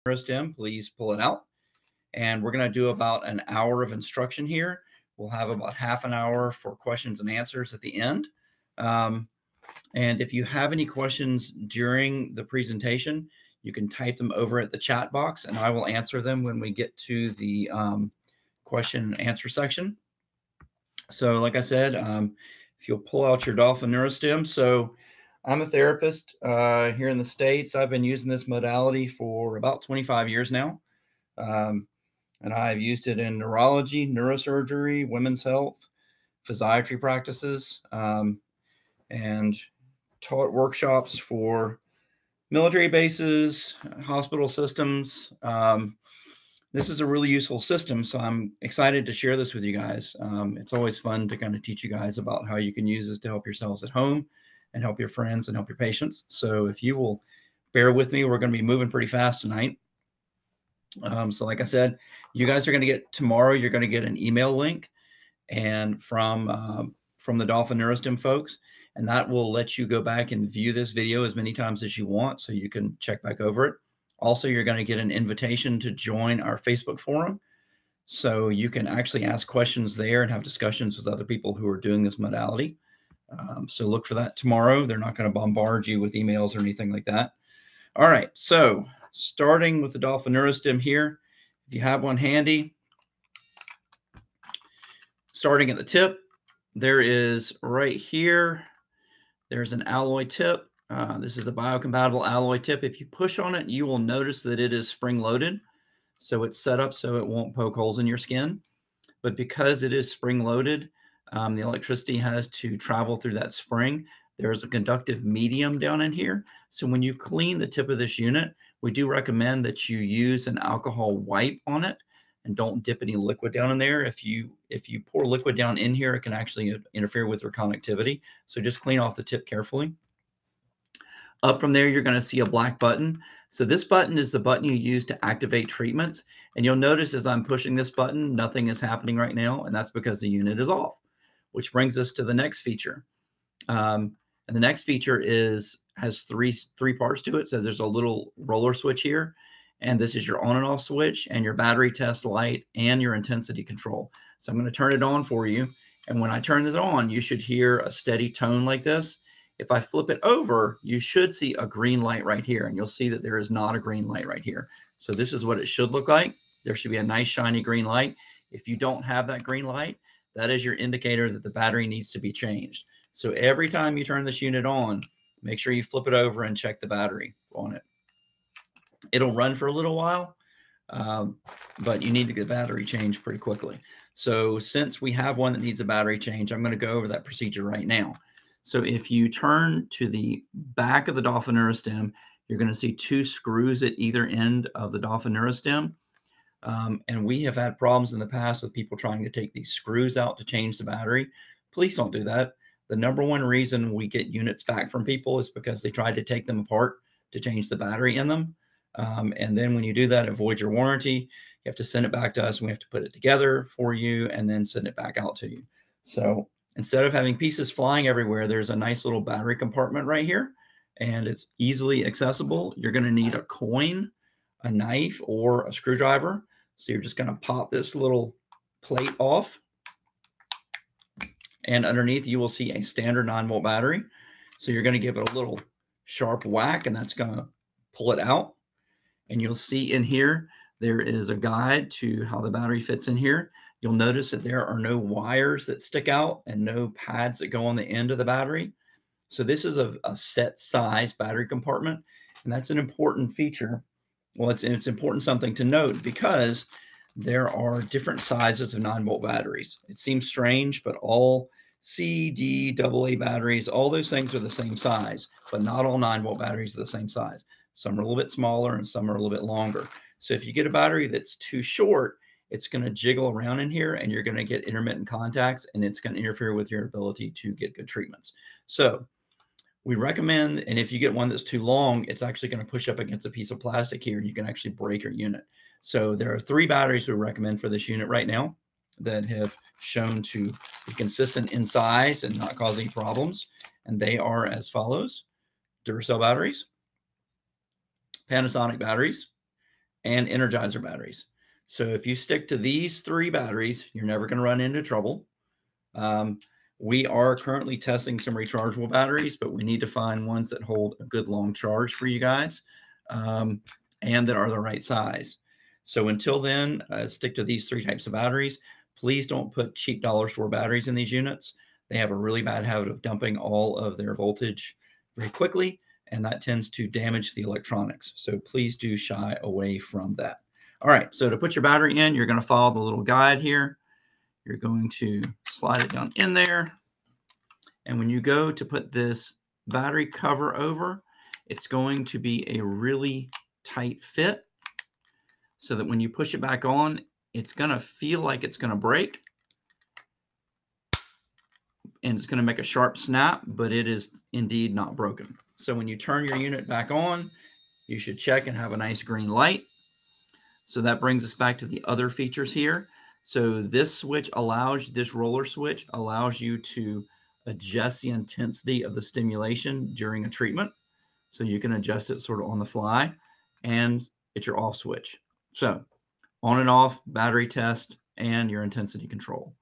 Neurostim, please pull it out. And we're going to do about an hour of instruction here. We'll have about half an hour for questions and answers at the end. And if you have any questions during the presentation, you can type them over at the chat box, and I will answer them when we get to the question and answer section. So like I said, if you'll pull out your Dolphin Neurostim. So I'm a therapist here in the States. I've been using this modality for about 25 years now. And I've used it in neurology, neurosurgery, women's health, physiatry practices, and taught workshops for military bases, hospital systems. This is a really useful system, so I'm excited to share this with you guys. It's always fun to kind of teach you guys about how you can use this to help yourselves at home and help your friends and help your patients. So if you will bear with me, we're going to be moving pretty fast tonight. So like I said, you guys are going to get tomorrow, you're going to get an email link and from the Dolphin Neurostim folks, and that will let you go back and view this video as many times as you want, so you can check back over it. Also, you're going to get an invitation to join our Facebook forum, so you can actually ask questions there and have discussions with other people who are doing this modality. So look for that tomorrow. They're not going to bombard you with emails or anything like that. All right, so starting with the Dolphin Neurostim here, if you have one handy, starting at the tip, there is right here, there's an alloy tip. This is a biocompatible alloy tip. If you push on it, you will notice that it is spring-loaded. So it's set up so it won't poke holes in your skin. But because it is spring-loaded, the electricity has to travel through that spring. There's a conductive medium down in here. So when you clean the tip of this unit, we do recommend that you use an alcohol wipe on it and don't dip any liquid down in there. If you pour liquid down in here, it can actually interfere with your connectivity. So just clean off the tip carefully. Up from there, you're going to see a black button. So this button is the button you use to activate treatments. And you'll notice as I'm pushing this button, nothing is happening right now. And that's because the unit is off, which brings us to the next feature. And the next feature has three parts to it. So there's a little roller switch here, and this is your on and off switch and your battery test light and your intensity control. So I'm going to turn it on for you. And when I turn this on, you should hear a steady tone like this. If I flip it over, you should see a green light right here, and you'll see that there is not a green light right here. So this is what it should look like. There should be a nice shiny green light. If you don't have that green light, that is your indicator that the battery needs to be changed. So every time you turn this unit on, make sure you flip it over and check the battery on it. It'll run for a little while, but you need to get the battery changed pretty quickly. So since we have one that needs a battery change, I'm going to go over that procedure right now. So if you turn to the back of the Dolphin Neurostim, you're going to see two screws at either end of the Dolphin Neurostim. And we have had problems in the past with people trying to take these screws out to change the battery. Please don't do that. The number one reason we get units back from people is because they tried to take them apart to change the battery in them. And then when you do that, avoid your warranty. You have to send it back to us, and we have to put it together for you and then send it back out to you. So instead of having pieces flying everywhere, there's a nice little battery compartment right here, and it's easily accessible. You're going to need a coin, a knife, or a screwdriver. So you're just going to pop this little plate off, and underneath you will see a standard 9-volt battery. So you're going to give it a little sharp whack, and that's going to pull it out. And you'll see in here, there is a guide to how the battery fits in here. You'll notice that there are no wires that stick out and no pads that go on the end of the battery. So this is a set size battery compartment, and that's an important feature. Well, it's important something to note because there are different sizes of 9-volt batteries. It seems strange, but all C, D, AA batteries, all those things are the same size, but not all 9-volt batteries are the same size. Some are a little bit smaller and some are a little bit longer. So if you get a battery that's too short, it's going to jiggle around in here and you're going to get intermittent contacts, and it's going to interfere with your ability to get good treatments. So we recommend, and if you get one that's too long, it's actually going to push up against a piece of plastic here and you can actually break your unit. So there are 3 batteries we recommend for this unit right now that have shown to be consistent in size and not cause any problems. And they are as follows: Duracell batteries, Panasonic batteries, and Energizer batteries. So if you stick to these 3 batteries, you're never going to run into trouble. Um, we are currently testing some rechargeable batteries, but we need to find ones that hold a good long charge for you guys, um, and that are the right size. So until then, stick to these 3 types of batteries. Please don't put cheap dollar store batteries in these units. They have a really bad habit of dumping all of their voltage very quickly, and that tends to damage the electronics. So please do shy away from that. All right, so to put your battery in, you're going to follow the little guide here. You're going to slide it down in there. And when you go to put this battery cover over, it's going to be a really tight fit so that when you push it back on, it's going to feel like it's going to break and it's going to make a sharp snap, but it is indeed not broken. So when you turn your unit back on, you should check and have a nice green light. So that brings us back to the other features here. So this roller switch allows you to adjust the intensity of the stimulation during a treatment. So you can adjust it sort of on the fly, and it's your off switch. So on and off, battery test, and your intensity control.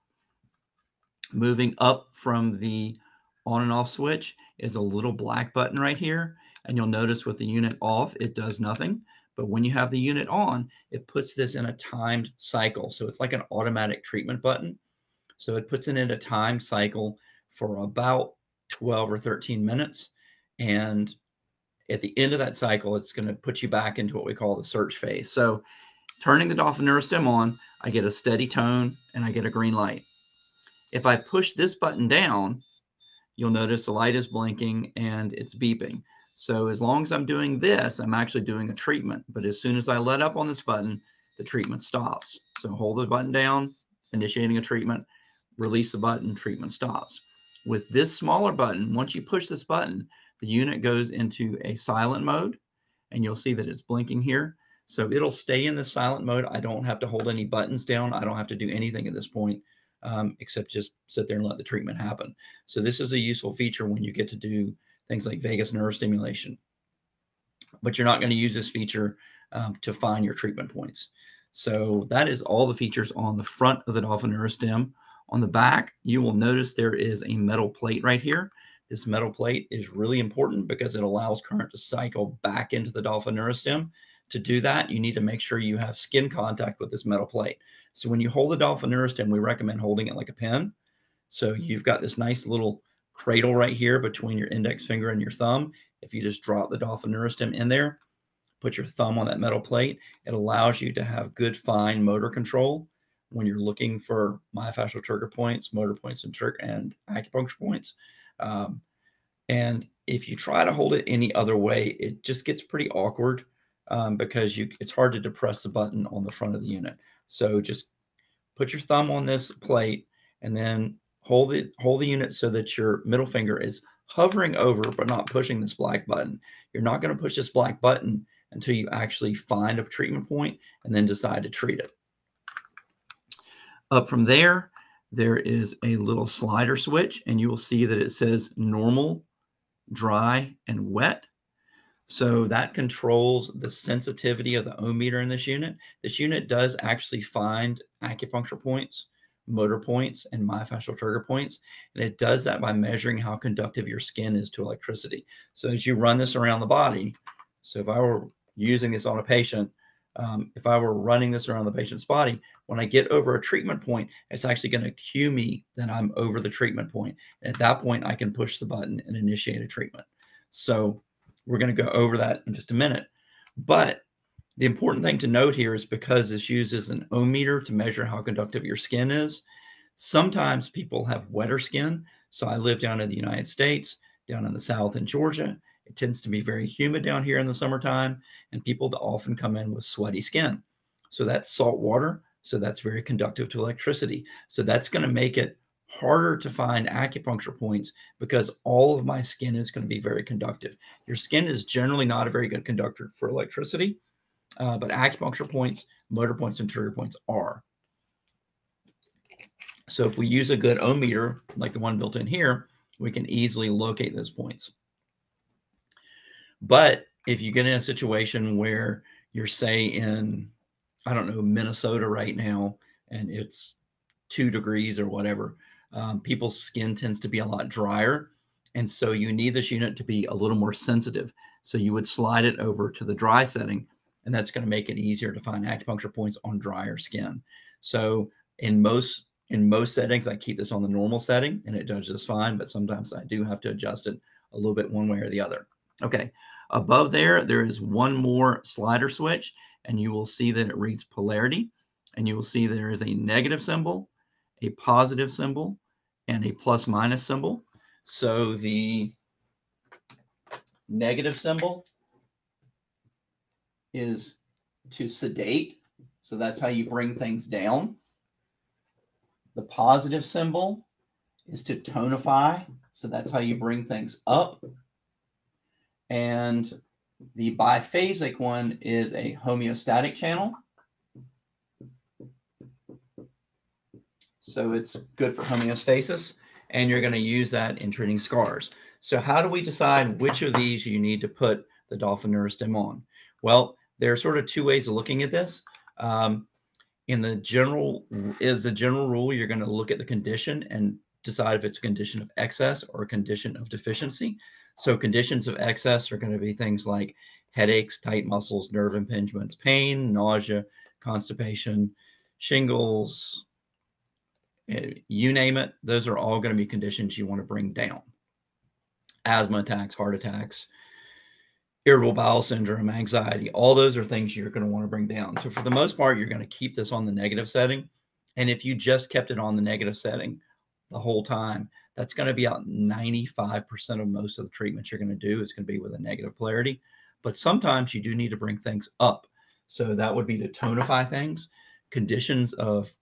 Moving up from the on and off switch is a little black button right here. And you'll notice with the unit off, it does nothing. But when you have the unit on, it puts this in a timed cycle. So it's like an automatic treatment button. So it puts it in a timed cycle for about 12 or 13 minutes. And at the end of that cycle, it's going to put you back into what we call the search phase. So turning the Dolphin Neurostim on, I get a steady tone and I get a green light. If I push this button down, you'll notice the light is blinking and it's beeping. So as long as I'm doing this, I'm actually doing a treatment. But as soon as I let up on this button, the treatment stops. So hold the button down, initiating a treatment, release the button, treatment stops. With this smaller button, once you push this button, the unit goes into a silent mode, and you'll see that it's blinking here. So it'll stay in the silent mode. I don't have to hold any buttons down. I don't have to do anything at this point, except just sit there and let the treatment happen. So this is a useful feature when you get to do things like vagus nerve stimulation. But you're not going to use this feature to find your treatment points. So that is all the features on the front of the Dolphin Neurostim. On the back, you will notice there is a metal plate right here. This metal plate is really important because it allows current to cycle back into the Dolphin Neurostim. To do that, you need to make sure you have skin contact with this metal plate. So when you hold the Dolphin Neurostim, we recommend holding it like a pen. So you've got this nice little cradle right here between your index finger and your thumb. If you just drop the Dolphin Neurostim in there, put your thumb on that metal plate, it allows you to have good fine motor control when you're looking for myofascial trigger points, motor points, and acupuncture points. And if you try to hold it any other way, it just gets pretty awkward because it's hard to depress the button on the front of the unit. So just put your thumb on this plate and then hold the unit so that your middle finger is hovering over but not pushing this black button. You're not going to push this black button until you actually find a treatment point and then decide to treat it. Up from there, there is a little slider switch, and you will see that it says normal, dry, and wet. So that controls the sensitivity of the ohm meter in this unit. This unit does actually find acupuncture points, motor points, and myofascial trigger points. And it does that by measuring how conductive your skin is to electricity. So as you run this around the body, so if I were using this on a patient, if I were running this around the patient's body, when I get over a treatment point, it's actually going to cue me that I'm over the treatment point. And at that point, I can push the button and initiate a treatment. So we're going to go over that in just a minute. But the important thing to note here is because this uses an ohm meter to measure how conductive your skin is, sometimes people have wetter skin. So I live down in the United States, down in the South in Georgia. It tends to be very humid down here in the summertime, and people often come in with sweaty skin. So that's salt water. So that's very conductive to electricity. So that's going to make it harder to find acupuncture points because all of my skin is going to be very conductive. Your skin is generally not a very good conductor for electricity, but acupuncture points, motor points, and trigger points are. So if we use a good ohm meter, like the one built in here, we can easily locate those points. But if you get in a situation where you're say in, I don't know, Minnesota right now, and it's 2 degrees or whatever, people's skin tends to be a lot drier. And so you need this unit to be a little more sensitive. So you would slide it over to the dry setting, and that's going to make it easier to find acupuncture points on drier skin. So in most settings, I keep this on the normal setting and it does just fine, but sometimes I do have to adjust it a little bit one way or the other. Okay, above there is one more slider switch, and you will see that it reads polarity, and you will see there is a negative symbol, a positive symbol, and a plus minus symbol. So the negative symbol is to sedate. So that's how you bring things down. The positive symbol is to tonify. So that's how you bring things up. And the biphasic one is a homeostatic channel. So it's good for homeostasis, and you're going to use that in treating scars. So how do we decide which of these you need to put the Dolphin Neurostim on? Well, there are sort of two ways of looking at this. In the general rule, you're going to look at the condition and decide if it's a condition of excess or a condition of deficiency. So conditions of excess are going to be things like headaches, tight muscles, nerve impingements, pain, nausea, constipation, shingles, you name it. Those are all going to be conditions you want to bring down. Asthma attacks, heart attacks, irritable bowel syndrome, anxiety, all those are things you're going to want to bring down. So for the most part, you're going to keep this on the negative setting. And if you just kept it on the negative setting the whole time, that's going to be about 95% of most of the treatments you're going to do. It's going to be with a negative polarity. But sometimes you do need to bring things up. So that would be to tonify things. Conditions of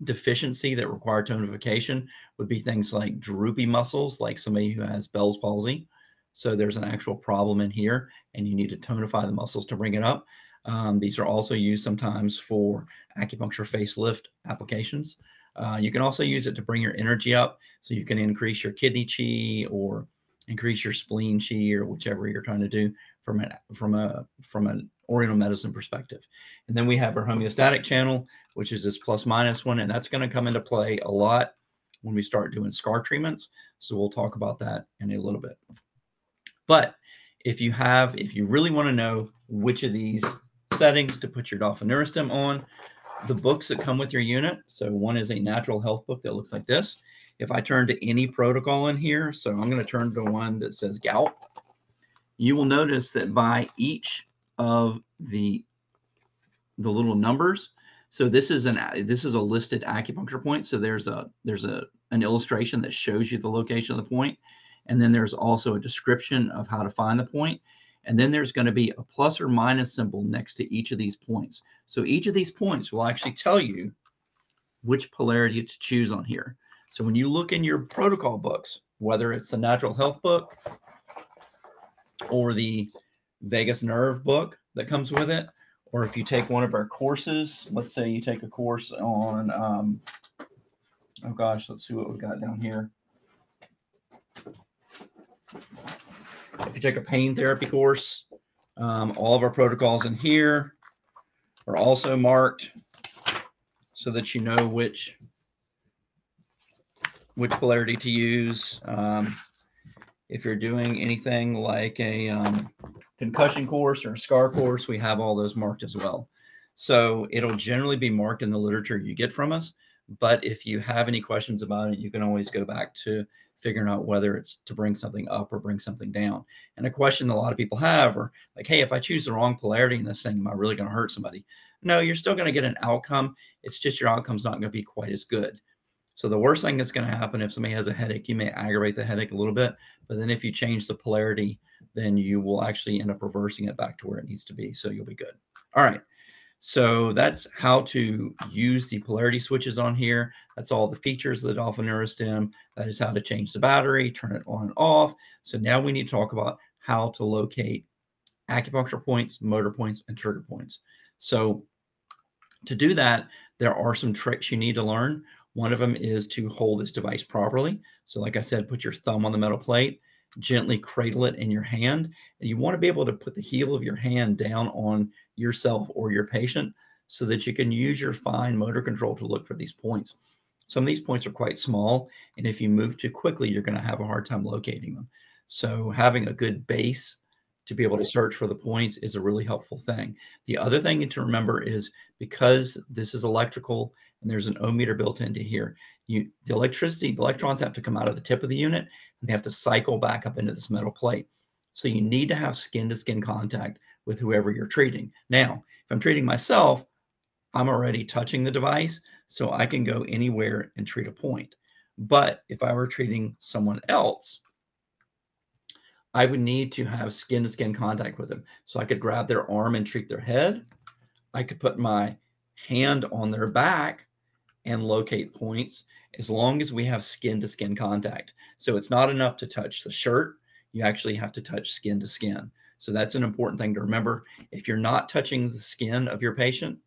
deficiency that require tonification would be things like droopy muscles, like somebody who has Bell's palsy. So there's an actual problem in here, and you need to tonify the muscles to bring it up. These are also used sometimes for acupuncture facelift applications. You can also use it to bring your energy up, so you can increase your kidney chi or increase your spleen chi, or whichever you're trying to do from an Oriental medicine perspective. And then we have our homeostatic channel, which is this plus minus one, and that's going to come into play a lot when we start doing scar treatments. So we'll talk about that in a little bit. But if you really want to know which of these settings to put your Dolphin Neurostim on, the books that come with your unit. So one is a natural health book that looks like this. If I turn to any protocol in here, so I'm going to turn to one that says gout, you will notice that by each of the little numbers, so this is a listed acupuncture point. So there's an illustration that shows you the location of the point, and then there's also a description of how to find the point. And then there's going to be a plus or minus symbol next to each of these points. So each of these points will actually tell you which polarity to choose on here. So when you look in your protocol books, whether it's the natural health book or the vagus nerve book that comes with it, or if you take one of our courses, let's say you take a course on, oh gosh, let's see what we've got down here. If you take a pain therapy course, all of our protocols in here are also marked so that you know which polarity to use. If you're doing anything like a concussion course or a scar course, we have all those marked as well. So it'll generally be marked in the literature you get from us. But if you have any questions about it, you can always go back to figuring out whether it's to bring something up or bring something down. And a question that a lot of people have are like, hey, if I choose the wrong polarity in this thing, am I really going to hurt somebody? No, you're still going to get an outcome. It's just your outcome's not going to be quite as good. So the worst thing that's going to happen if somebody has a headache, you may aggravate the headache a little bit, but then if you change the polarity, then you will actually end up reversing it back to where it needs to be. So you'll be good. All right. So that's how to use the polarity switches on here. That's all the features of the Dolphin Neurostim. That is how to change the battery, turn it on and off. So now we need to talk about how to locate acupuncture points, motor points, and trigger points. So to do that, there are some tricks you need to learn. One of them is to hold this device properly. So like I said, put your thumb on the metal plate, gently cradle it in your hand. And you want to be able to put the heel of your hand down on yourself or your patient so that you can use your fine motor control to look for these points. Some of these points are quite small, and if you move too quickly, you're going to have a hard time locating them. So having a good base to be able to search for the points is a really helpful thing. The other thing to remember is because this is electrical and there's an ohm meter built into here, the electricity, the electrons have to come out of the tip of the unit and they have to cycle back up into this metal plate. So you need to have skin to skin contact with whoever you're treating. Now, if I'm treating myself, I'm already touching the device, so I can go anywhere and treat a point. But if I were treating someone else, I would need to have skin to skin contact with them. So I could grab their arm and treat their head. I could put my hand on their back and locate points as long as we have skin to skin contact. So it's not enough to touch the shirt. You actually have to touch skin to skin. So that's an important thing to remember. If you're not touching the skin of your patient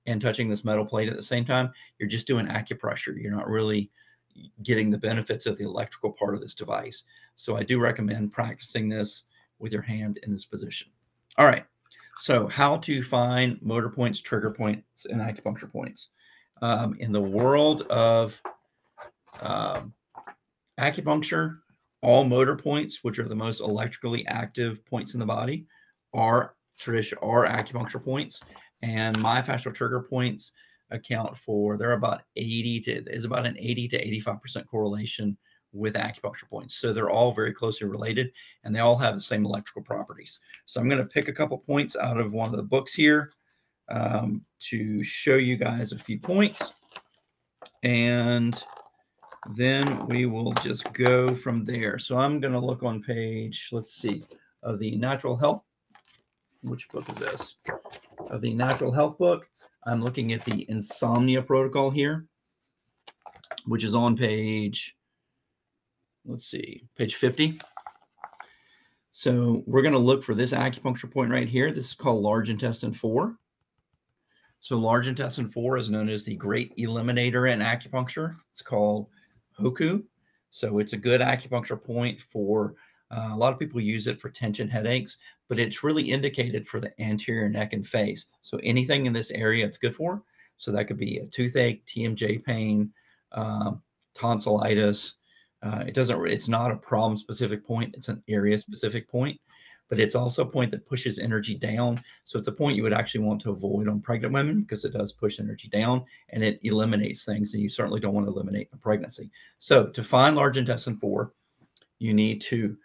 and touching this metal plate at the same time, you're just doing acupressure. You're not really getting the benefits of the electrical part of this device. So I do recommend practicing this with your hand in this position. All right. So how to find motor points, trigger points, and acupuncture points. In the world of um, acupuncture, all motor points, which are the most electrically active points in the body, are acupuncture points, and myofascial trigger points account for they're about 80 to there's about an 80 to 85% correlation with acupuncture points. So they're all very closely related and they all have the same electrical properties. So I'm going to pick a couple points out of one of the books here to show you guys a few points. And then we will just go from there. So I'm going to look on page, let's see, of the Natural Health. Which book is this? Of the Natural Health book. I'm looking at the insomnia protocol here, which is on page, let's see, page 50. So we're going to look for this acupuncture point right here. This is called large intestine 4. So large intestine 4 is known as the great eliminator in acupuncture. It's called Hoku. So it's a good acupuncture point for a lot of people use it for tension headaches, but it's really indicated for the anterior neck and face. So anything in this area it's good for. So that could be a toothache, TMJ pain, tonsillitis. It's not a problem specific point. It's an area specific point, but it's also a point that pushes energy down. So it's a point you would actually want to avoid on pregnant women because it does push energy down and it eliminates things. And you certainly don't want to eliminate a pregnancy. So to find large intestine 4, you need to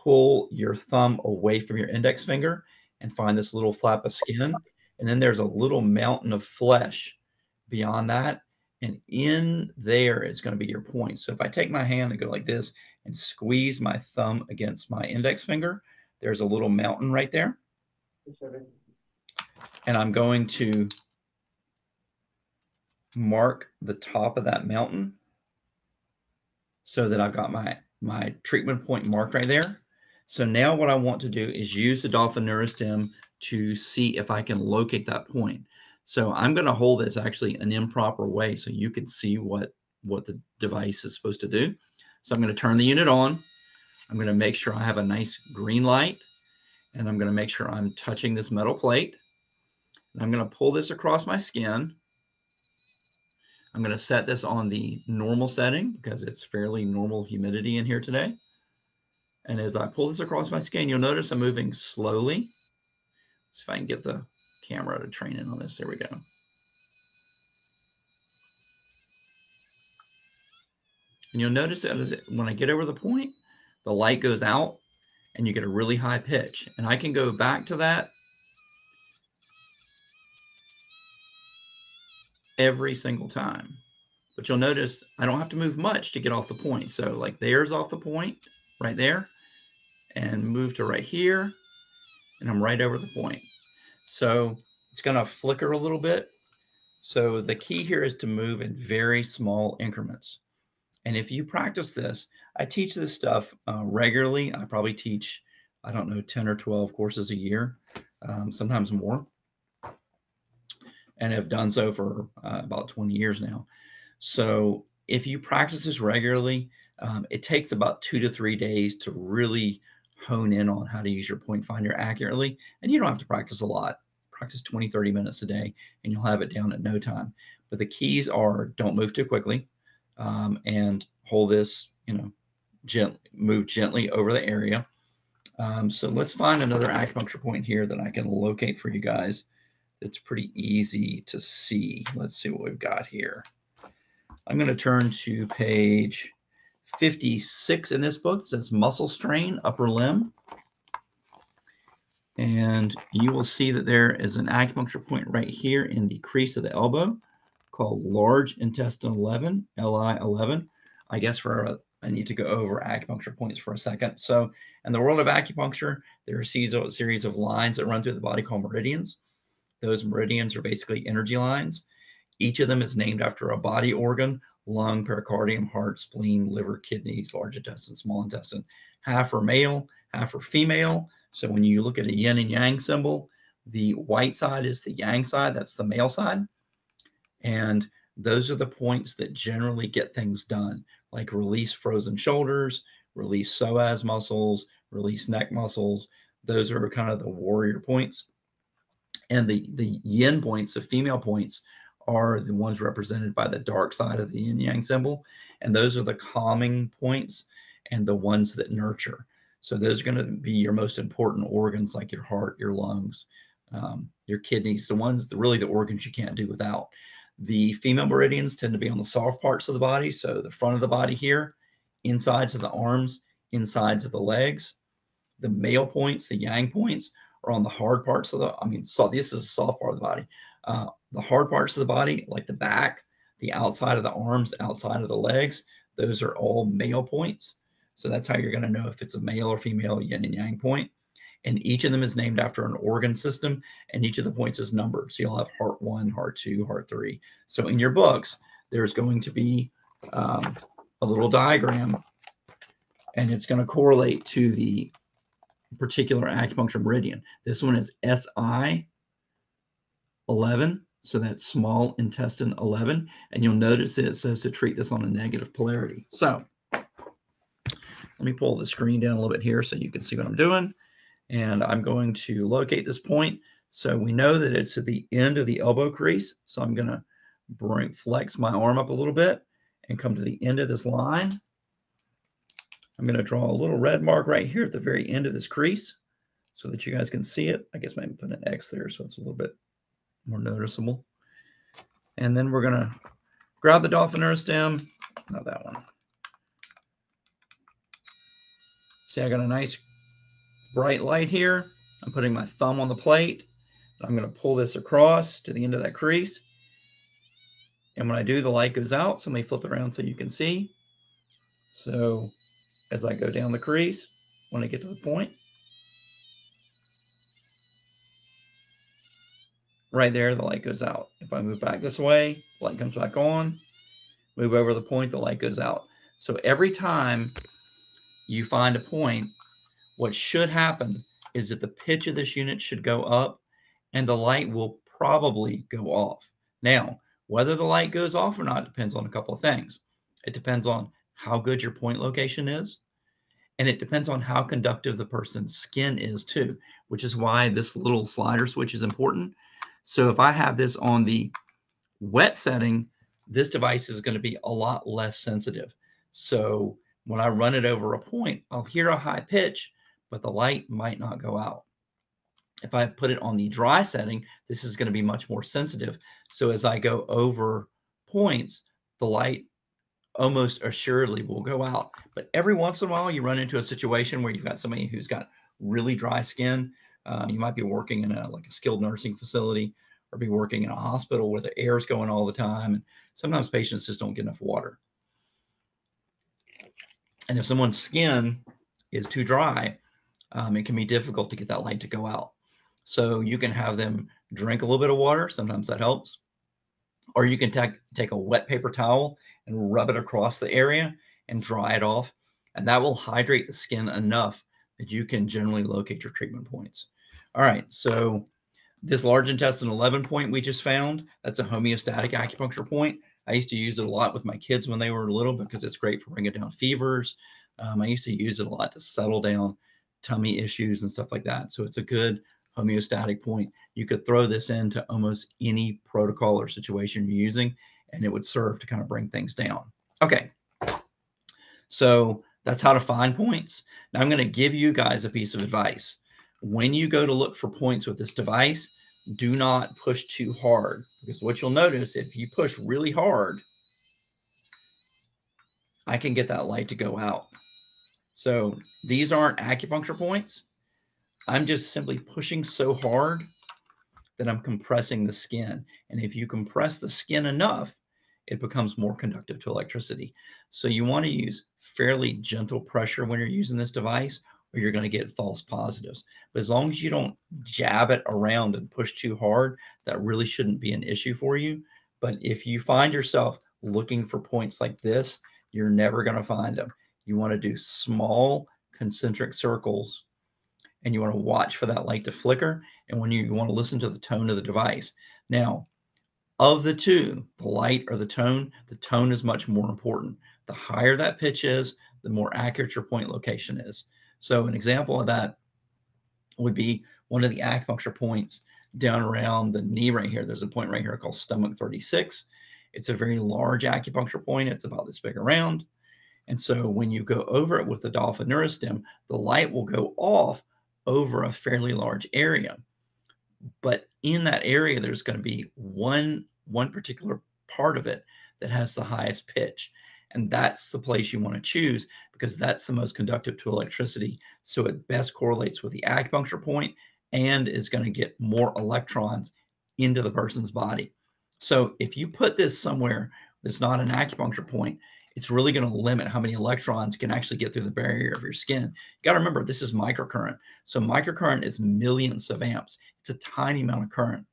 pull your thumb away from your index finger and find this little flap of skin. And then there's a little mountain of flesh beyond that. And in there is going to be your point. So if I take my hand and go like this and squeeze my thumb against my index finger, there's a little mountain right there. And I'm going to mark the top of that mountain so that I've got my treatment point marked right there. So now what I want to do is use the Dolphin Neurostim to see if I can locate that point. So I'm going to hold this actually an improper way so you can see what the device is supposed to do. So I'm going to turn the unit on. I'm going to make sure I have a nice green light, and I'm going to make sure I'm touching this metal plate. And I'm going to pull this across my skin. I'm going to set this on the normal setting because it's fairly normal humidity in here today. And as I pull this across my skin, you'll notice I'm moving slowly. Let's see if I can get the camera to train in on this. There we go. And you'll notice that when I get over the point, the light goes out and you get a really high pitch. And I can go back to that every single time. But you'll notice I don't have to move much to get off the point. So like there's off the point right there and move to right here. And I'm right over the point. So it's going to flicker a little bit. So the key here is to move in very small increments. And if you practice this, I teach this stuff regularly. I probably teach, I don't know, 10 or 12 courses a year, sometimes more, and have done so for about 20 years now. So if you practice this regularly, It takes about 2 to 3 days to really hone in on how to use your point finder accurately, and you don't have to practice a lot. Practice 20, 30 minutes a day, and you'll have it down in no time. But the keys are don't move too quickly, and hold this, gently, move gently over the area. So let's find another acupuncture point here that I can locate for you guys. It's pretty easy to see. Let's see what we've got here. I'm going to turn to page 56 in this book. It says muscle strain, upper limb. And you will see that there is an acupuncture point right here in the crease of the elbow called large intestine 11, LI 11. I guess I need to go over acupuncture points for a second. So in the world of acupuncture, there are a series of lines that run through the body called meridians. Those meridians are basically energy lines. Each of them is named after a body organ: lung, pericardium, heart, spleen, liver, kidneys, large intestine, small intestine. Half are male, half are female. So when you look at a yin and yang symbol, the white side is the yang side, that's the male side. And those are the points that generally get things done, like release frozen shoulders, release psoas muscles, release neck muscles. Those are kind of the warrior points. And the yin points, the female points, are the ones represented by the dark side of the yin yang symbol. And those are the calming points and the ones that nurture. So those are going to be your most important organs, like your heart, your lungs, your kidneys, really the organs you can't do without. The female meridians tend to be on the soft parts of the body. So the front of the body here, insides of the arms, insides of the legs. The male points, the yang points, are on the hard parts of this is a soft part of the body. The hard parts of the body, like the back, the outside of the arms, outside of the legs, those are all male points. So that's how you're going to know if it's a male or female yin and yang point. And each of them is named after an organ system, and each of the points is numbered. So you'll have heart 1, heart 2, heart 3. So in your books, there's going to be a little diagram, and it's going to correlate to the particular acupuncture meridian. This one is SI 11, so that's small intestine 11, and you'll notice that it says to treat this on a negative polarity. So let me pull the screen down a little bit here so you can see what I'm doing, and I'm going to locate this point. So we know that it's at the end of the elbow crease, so I'm going to flex my arm up a little bit and come to the end of this line. I'm going to draw a little red mark right here at the very end of this crease so that you guys can see it. I guess maybe put an X there so it's a little bit more noticeable. And then we're going to grab the Dolphin Neurostim, not that one. See, I got a nice bright light here. I'm putting my thumb on the plate. I'm going to pull this across to the end of that crease. And when I do, the light goes out. So let me flip it around so you can see. So as I go down the crease, when I get to the point, right there, the light goes out. If I move back this way, the light comes back on. Move over the point, the light goes out. So every time you find a point, what should happen is that the pitch of this unit should go up and the light will probably go off. Now, whether the light goes off or not depends on a couple of things. It depends on how good your point location is, and it depends on how conductive the person's skin is too, which is why this little slider switch is important. So if I have this on the wet setting, this device is going to be a lot less sensitive. So when I run it over a point, I'll hear a high pitch, but the light might not go out. If I put it on the dry setting, this is going to be much more sensitive. So as I go over points, the light almost assuredly will go out. But every once in a while, you run into a situation where you've got somebody who's got really dry skin. You might be working in a skilled nursing facility or be working in a hospital where the air is going all the time. And sometimes patients just don't get enough water. And if someone's skin is too dry, it can be difficult to get that light to go out. So you can have them drink a little bit of water. Sometimes that helps. Or you can take a wet paper towel and rub it across the area and dry it off. And that will hydrate the skin enough that you can generally locate your treatment points. All right, so this large intestine 11 point we just found, that's a homeostatic acupuncture point. I used to use it a lot with my kids when they were little because it's great for bringing down fevers. I used to use it a lot to settle down tummy issues and stuff like that. So it's a good homeostatic point. You could throw this into almost any protocol or situation you're using, and it would serve to kind of bring things down. Okay, so that's how to find points. Now I'm going to give you guys a piece of advice. When you go to look for points with this device, do not push too hard, because what you'll notice, if you push really hard, I can get that light to go out. So these aren't acupuncture points. I'm just simply pushing so hard that I'm compressing the skin. And if you compress the skin enough, it becomes more conductive to electricity. So you want to use fairly gentle pressure when you're using this device, or you're going to get false positives. But as long as you don't jab it around and push too hard, that really shouldn't be an issue for you. But if you find yourself looking for points like this, you're never going to find them. You want to do small concentric circles, and you want to watch for that light to flicker. And when you want to listen to the tone of the device. Now, of the two, the light or the tone is much more important. The higher that pitch is, the more accurate your point location is. So an example of that would be one of the acupuncture points down around the knee right here. There's a point right here called stomach 36. It's a very large acupuncture point. It's about this big around. And so when you go over it with the Dolphin Neurostim, the light will go off over a fairly large area. But in that area, there's going to be one particular part of it that has the highest pitch. And that's the place you want to choose, because that's the most conductive to electricity. So it best correlates with the acupuncture point and is going to get more electrons into the person's body. So if you put this somewhere that's not an acupuncture point, it's really going to limit how many electrons can actually get through the barrier of your skin. You got to remember, this is microcurrent. So microcurrent is millions of amps. It's a tiny amount of current.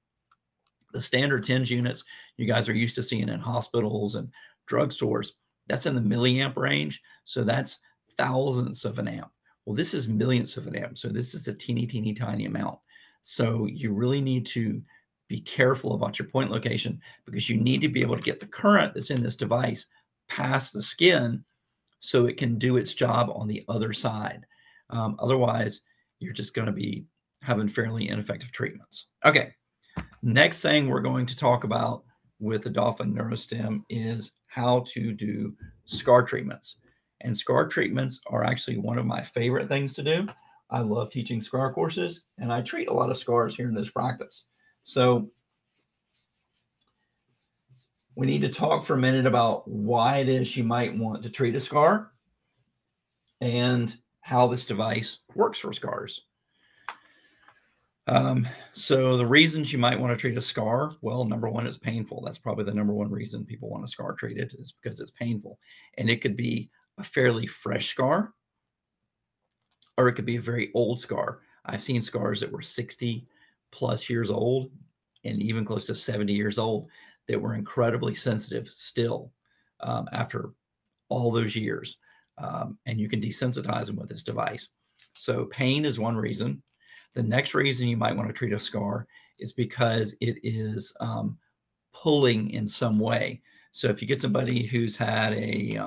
The standard TENS units you guys are used to seeing in hospitals and drugstores, that's in the milliamp range. So that's thousands of an amp. Well, this is millions of an amp. So this is a teeny, teeny, tiny amount. So you really need to be careful about your point location, because you need to be able to get the current that's in this device past the skin so it can do its job on the other side. Otherwise, you're just going to be having fairly ineffective treatments. Okay, next thing we're going to talk about with the Dolphin Neurostim is how to do scar treatments. And scar treatments are actually one of my favorite things to do. I love teaching scar courses, and I treat a lot of scars here in this practice. So we need to talk for a minute about why it is you might want to treat a scar and how this device works for scars. So the reasons you might want to treat a scar, well, number one, it's painful. That's probably the number one reason people want a scar treated, is because it's painful. And it could be a fairly fresh scar, or it could be a very old scar. I've seen scars that were 60 plus years old and even close to 70 years old that were incredibly sensitive still after all those years. And you can desensitize them with this device. So pain is one reason. The next reason you might want to treat a scar is because it is pulling in some way. So if you get somebody who's had a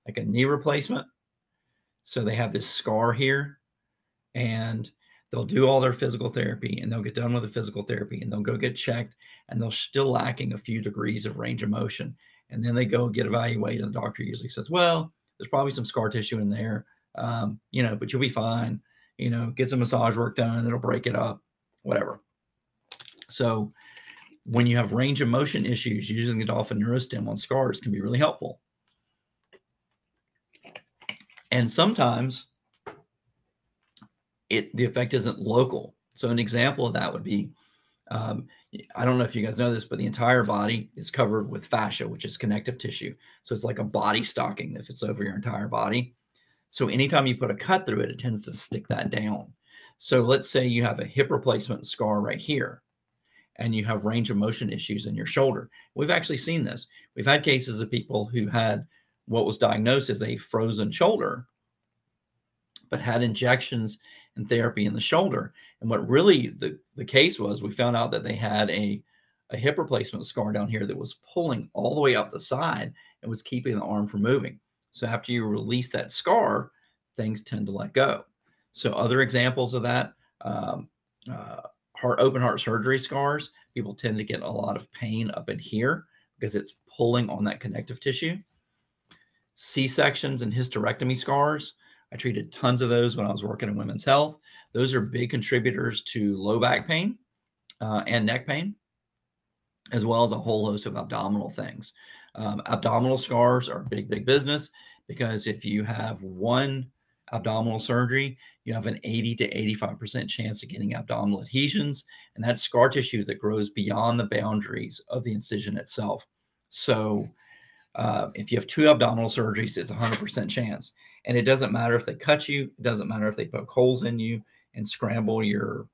like a knee replacement, so they have this scar here, and they'll do all their physical therapy, and they'll get done with the physical therapy, and they'll go get checked, and they're still lacking a few degrees of range of motion. And then they go get evaluated, and the doctor usually says, well, there's probably some scar tissue in there, but you'll be fine. Get some massage work done, it'll break it up, whatever. So when you have range of motion issues, using the Dolphin Neurostim on scars can be really helpful. And sometimes the effect isn't local. So an example of that would be, I don't know if you guys know this, but the entire body is covered with fascia, which is connective tissue. So it's like a body stocking if it's over your entire body. So anytime you put a cut through it, it tends to stick that down. So let's say you have a hip replacement scar right here, and you have range of motion issues in your shoulder. We've actually seen this. We've had cases of people who had what was diagnosed as a frozen shoulder, but had injections and therapy in the shoulder. And what really the case was, we found out that they had a a hip replacement scar down here that was pulling all the way up the side and was keeping the arm from moving. So after you release that scar, things tend to let go. So other examples of that, um, uh, open heart surgery scars, people tend to get a lot of pain up in here because it's pulling on that connective tissue. C-sections and hysterectomy scars, I treated tons of those when I was working in women's health. Those are big contributors to low back pain and neck pain, as well as a whole host of abdominal things. Abdominal scars are big, big business because if you have one abdominal surgery, you have an 80 to 85% chance of getting abdominal adhesions, and that's scar tissue that grows beyond the boundaries of the incision itself. So if you have two abdominal surgeries, it's a 100% chance. And it doesn't matter if they cut you, it doesn't matter if they poke holes in you and scramble your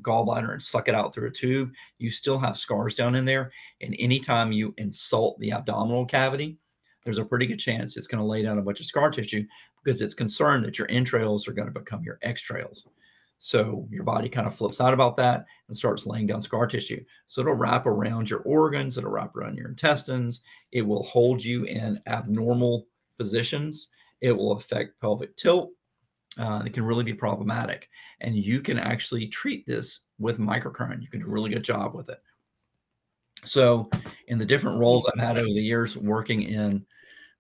gallbladder and suck it out through a tube, you still have scars down in there. And anytime you insult the abdominal cavity, there's a pretty good chance it's going to lay down a bunch of scar tissue because it's concerned that your entrails are going to become your extrails. So your body kind of flips out about that and starts laying down scar tissue. So it'll wrap around your organs, it'll wrap around your intestines, it will hold you in abnormal positions, it will affect pelvic tilt. It can really be problematic. And you can actually treat this with microcurrent. You can do a really good job with it. So, in the different roles I've had over the years working in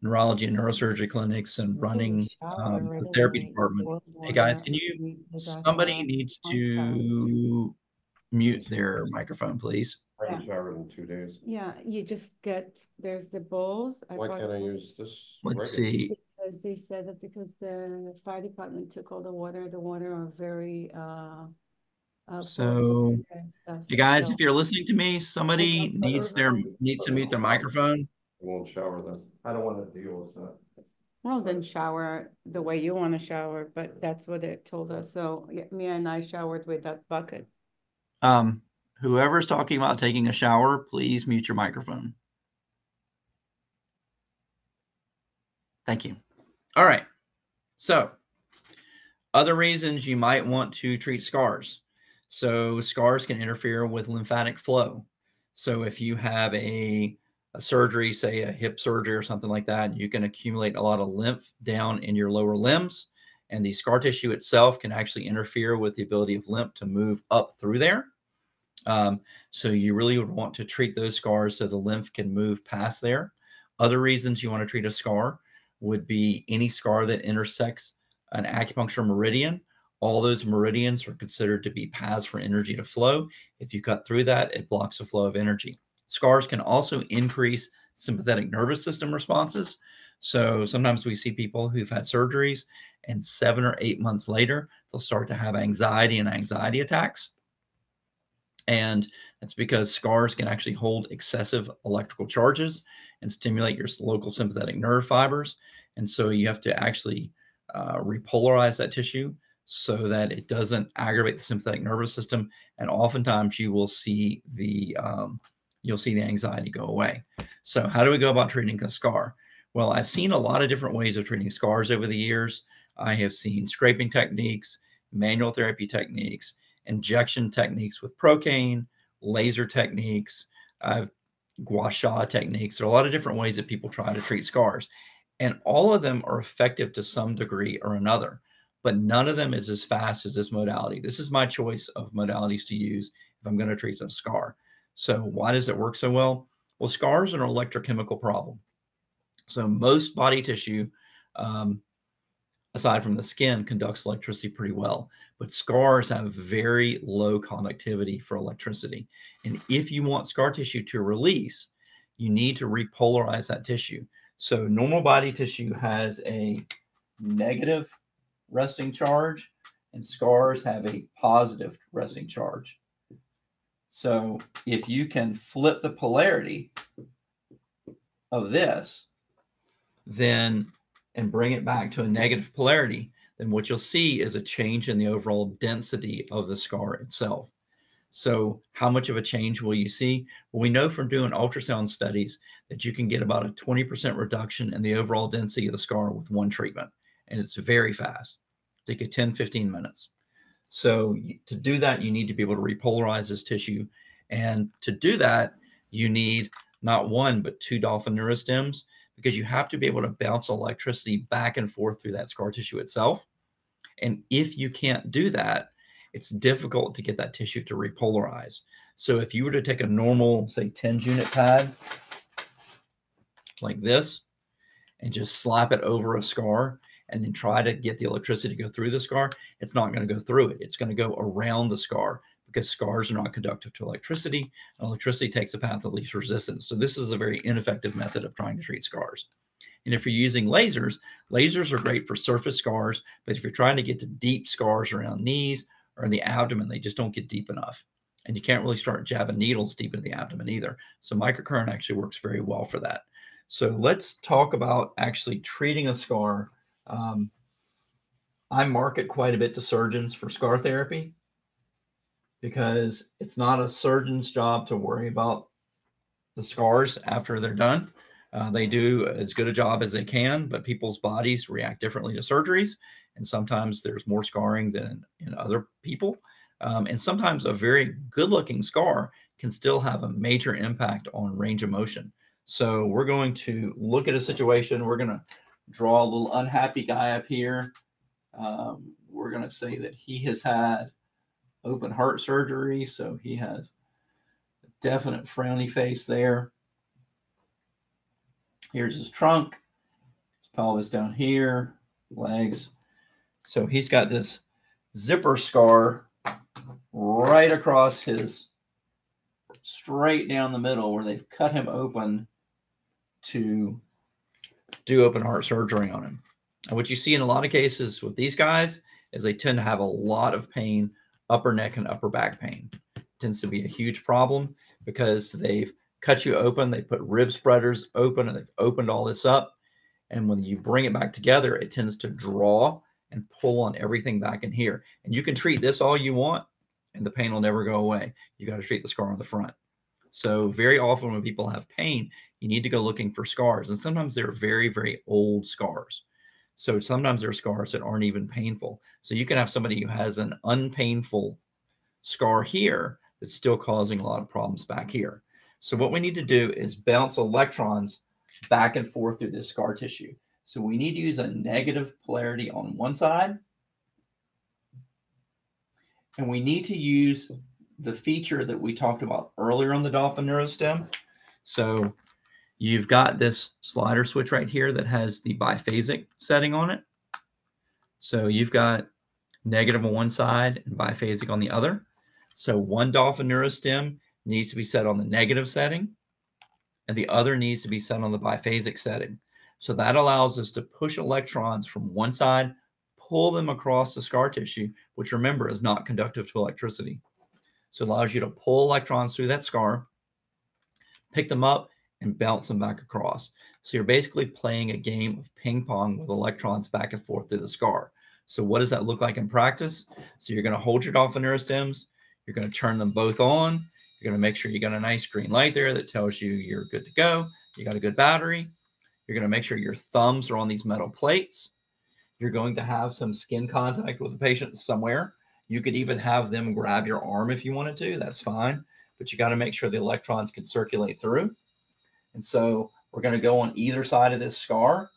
neurology and neurosurgery clinics and running Shower right the therapy away, department, boil hey guys, water, can you? you take a Somebody bath, needs one shower. to mute Just their microphone, please. I haven't showered in 2 days. Yeah, you just get, there's the bowls. Why can't I use this? Let's regular? see. Because they said that because the fire department took all the water are very, So, and stuff. you guys, So if you're listening to me, somebody needs to mute their microphone. I won't shower then. I don't want to deal with that. well, then shower the way you want to shower, but that's what it told us. So yeah, Mia and I showered with that bucket. Whoever's talking about taking a shower, please mute your microphone. Thank you. All right. So, other reasons you might want to treat scars. So, scars can interfere with lymphatic flow. So, if you have a surgery, say a hip surgery or something like that, you can accumulate a lot of lymph down in your lower limbs. And the scar tissue itself can actually interfere with the ability of lymph to move up through there. So you really would want to treat those scars so the lymph can move past there. Other reasons you want to treat a scar would be any scar that intersects an acupuncture meridian. All those meridians are considered to be paths for energy to flow. If you cut through that, it blocks the flow of energy. Scars can also increase sympathetic nervous system responses. So sometimes we see people who've had surgeries, and 7 or 8 months later, they'll start to have anxiety and anxiety attacks. And that's because scars can actually hold excessive electrical charges and stimulate your local sympathetic nerve fibers. And so you have to actually repolarize that tissue so that it doesn't aggravate the sympathetic nervous system. And oftentimes you will see the anxiety go away. So how do we go about treating a scar? Well, I've seen a lot of different ways of treating scars over the years. I have seen scraping techniques, manual therapy techniques, injection techniques with procaine, laser techniques, gua sha techniques. There are a lot of different ways that people try to treat scars. And all of them are effective to some degree or another, but none of them is as fast as this modality. This is my choice of modalities to use if I'm going to treat a scar. So why does it work so well? Well, scars are an electrochemical problem. So most body tissue, aside from the skin, conducts electricity pretty well. But scars have very low conductivity for electricity. And if you want scar tissue to release, you need to repolarize that tissue. So normal body tissue has a negative resting charge, and scars have a positive resting charge. So if you can flip the polarity of this, then and bring it back to a negative polarity, then what you'll see is a change in the overall density of the scar itself. So how much of a change will you see? Well, we know from doing ultrasound studies that you can get about a 20% reduction in the overall density of the scar with one treatment. And it's very fast. Take it 10, 15 minutes. So to do that, you need to be able to repolarize this tissue And to do that, you need not one, but 2 Dolphin Neurostims, because you have to be able to bounce electricity back and forth through that scar tissue itself. And if you can't do that, it's difficult to get that tissue to repolarize. So if you were to take a normal, say, 10 unit pad like this and just slap it over a scar and then try to get the electricity to go through the scar, it's not going to go through it. It's going to go around the scar because scars are not conductive to electricity. Electricity takes a path of least resistance. So this is a very ineffective method of trying to treat scars. And if you're using lasers, lasers are great for surface scars, but if you're trying to get to deep scars around knees or in the abdomen, they just don't get deep enough. And you can't really start jabbing needles deep into the abdomen either. So microcurrent actually works very well for that. So let's talk about actually treating a scar. I market quite a bit to surgeons for scar therapy because it's not a surgeon's job to worry about the scars after they're done. They do as good a job as they can, but people's bodies react differently to surgeries. And sometimes there's more scarring than in other people. And sometimes a very good looking scar can still have a major impact on range of motion. So we're going to look at a situation. We're going to draw a little unhappy guy up here. We're going to say that he has had open heart surgery. So he has a definite frowny face there. Here's his trunk, his pelvis down here, legs. So he's got this zipper scar right across his, straight down the middle where they've cut him open to do open heart surgery on him. And what you see in a lot of cases with these guys is they tend to have a lot of pain, upper neck and upper back pain. It tends to be a huge problem because they've cut you open, they put rib spreaders open, and they've opened all this up. And when you bring it back together, it tends to draw and pull on everything back in here. And you can treat this all you want, and the pain will never go away. You got to treat the scar on the front. So very often when people have pain, you need to go looking for scars. And sometimes they're very, very old scars. So sometimes there are scars that aren't even painful. So you can have somebody who has an unpainful scar here that's still causing a lot of problems back here. So what we need to do is bounce electrons back and forth through this scar tissue. So we need to use a negative polarity on one side. And we need to use the feature that we talked about earlier on the Dolphin Neurostim. So you've got this slider switch right here that has the biphasic setting on it. So you've got negative on one side and biphasic on the other. So one Dolphin Neurostim needs to be set on the negative setting, and the other needs to be set on the biphasic setting. So that allows us to push electrons from one side, pull them across the scar tissue, which remember is not conductive to electricity. So it allows you to pull electrons through that scar, pick them up, and bounce them back across. So you're basically playing a game of ping pong with electrons back and forth through the scar. So what does that look like in practice? So you're going to hold your Dolphin Neurostims. You're going to turn them both on. You're going to make sure you got a nice green light there that tells you you're good to go. You got a good battery. You're going to make sure your thumbs are on these metal plates. You're going to have some skin contact with the patient somewhere. You could even have them grab your arm if you wanted to. That's fine. But you got to make sure the electrons can circulate through. And so we're going to go on either side of this scar,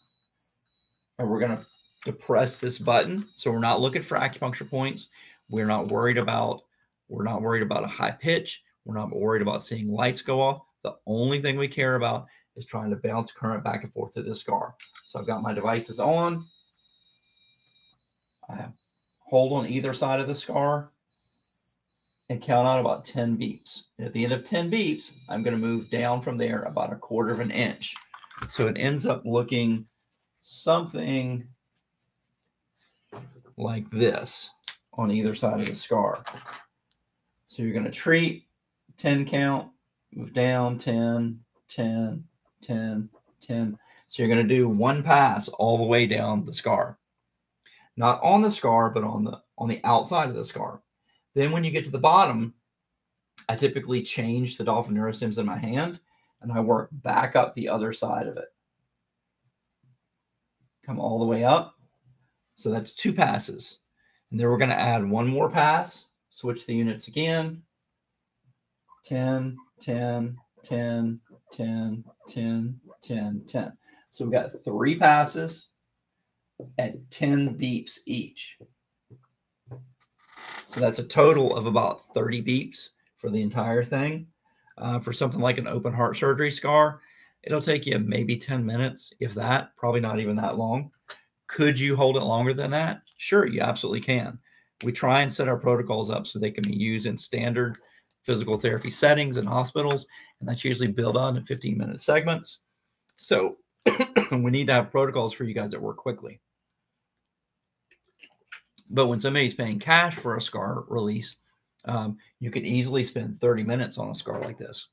and we're going to depress this button. So we're not looking for acupuncture points. We're not worried about a high pitch. We're not worried about seeing lights go off. The only thing we care about is trying to bounce current back and forth to this scar. So I've got my devices on. I hold on either side of the scar and count out about 10 beeps. And at the end of 10 beeps, I'm going to move down from there about 1/4 of an inch. So it ends up looking something like this on either side of the scar. So you're going to treat, 10 count, move down, 10, 10, 10, 10. So you're going to do one pass all the way down the scar. Not on the scar, but on the outside of the scar. Then when you get to the bottom, I typically change the Dolphin Neurostims in my hand, and I work back up the other side of it. Come all the way up. So that's 2 passes. And then we're going to add one more pass, switch the units again, 10, 10, 10, 10, 10, 10, 10. So we've got 3 passes at 10 beeps each. So that's a total of about 30 beeps for the entire thing. For something like an open heart surgery scar, it'll take you maybe 10 minutes, if that, probably not even that long. Could you hold it longer than that? Sure, you absolutely can. We try and set our protocols up so they can be used in standard physical therapy settings in hospitals, and that's usually built on in 15-minute segments. So we need to have protocols for you guys that work quickly. But when somebody's paying cash for a scar release, you could easily spend 30 minutes on a scar like this.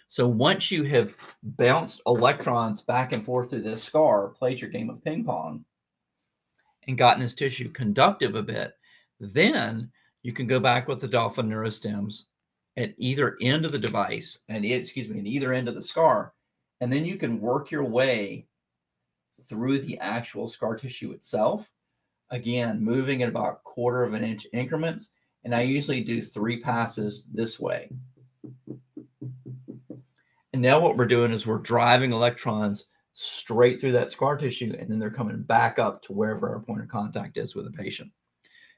So once you have bounced electrons back and forth through this scar, played your game of ping pong, and gotten this tissue conductive a bit, then you can go back with the Dolphin Neurostims at either end of the device, at either end of the scar, and then you can work your way through the actual scar tissue itself. Again, moving at about 1/4 of an inch increments, and I usually do 3 passes this way. And now what we're doing is we're driving electrons straight through that scar tissue, and then they're coming back up to wherever our point of contact is with the patient.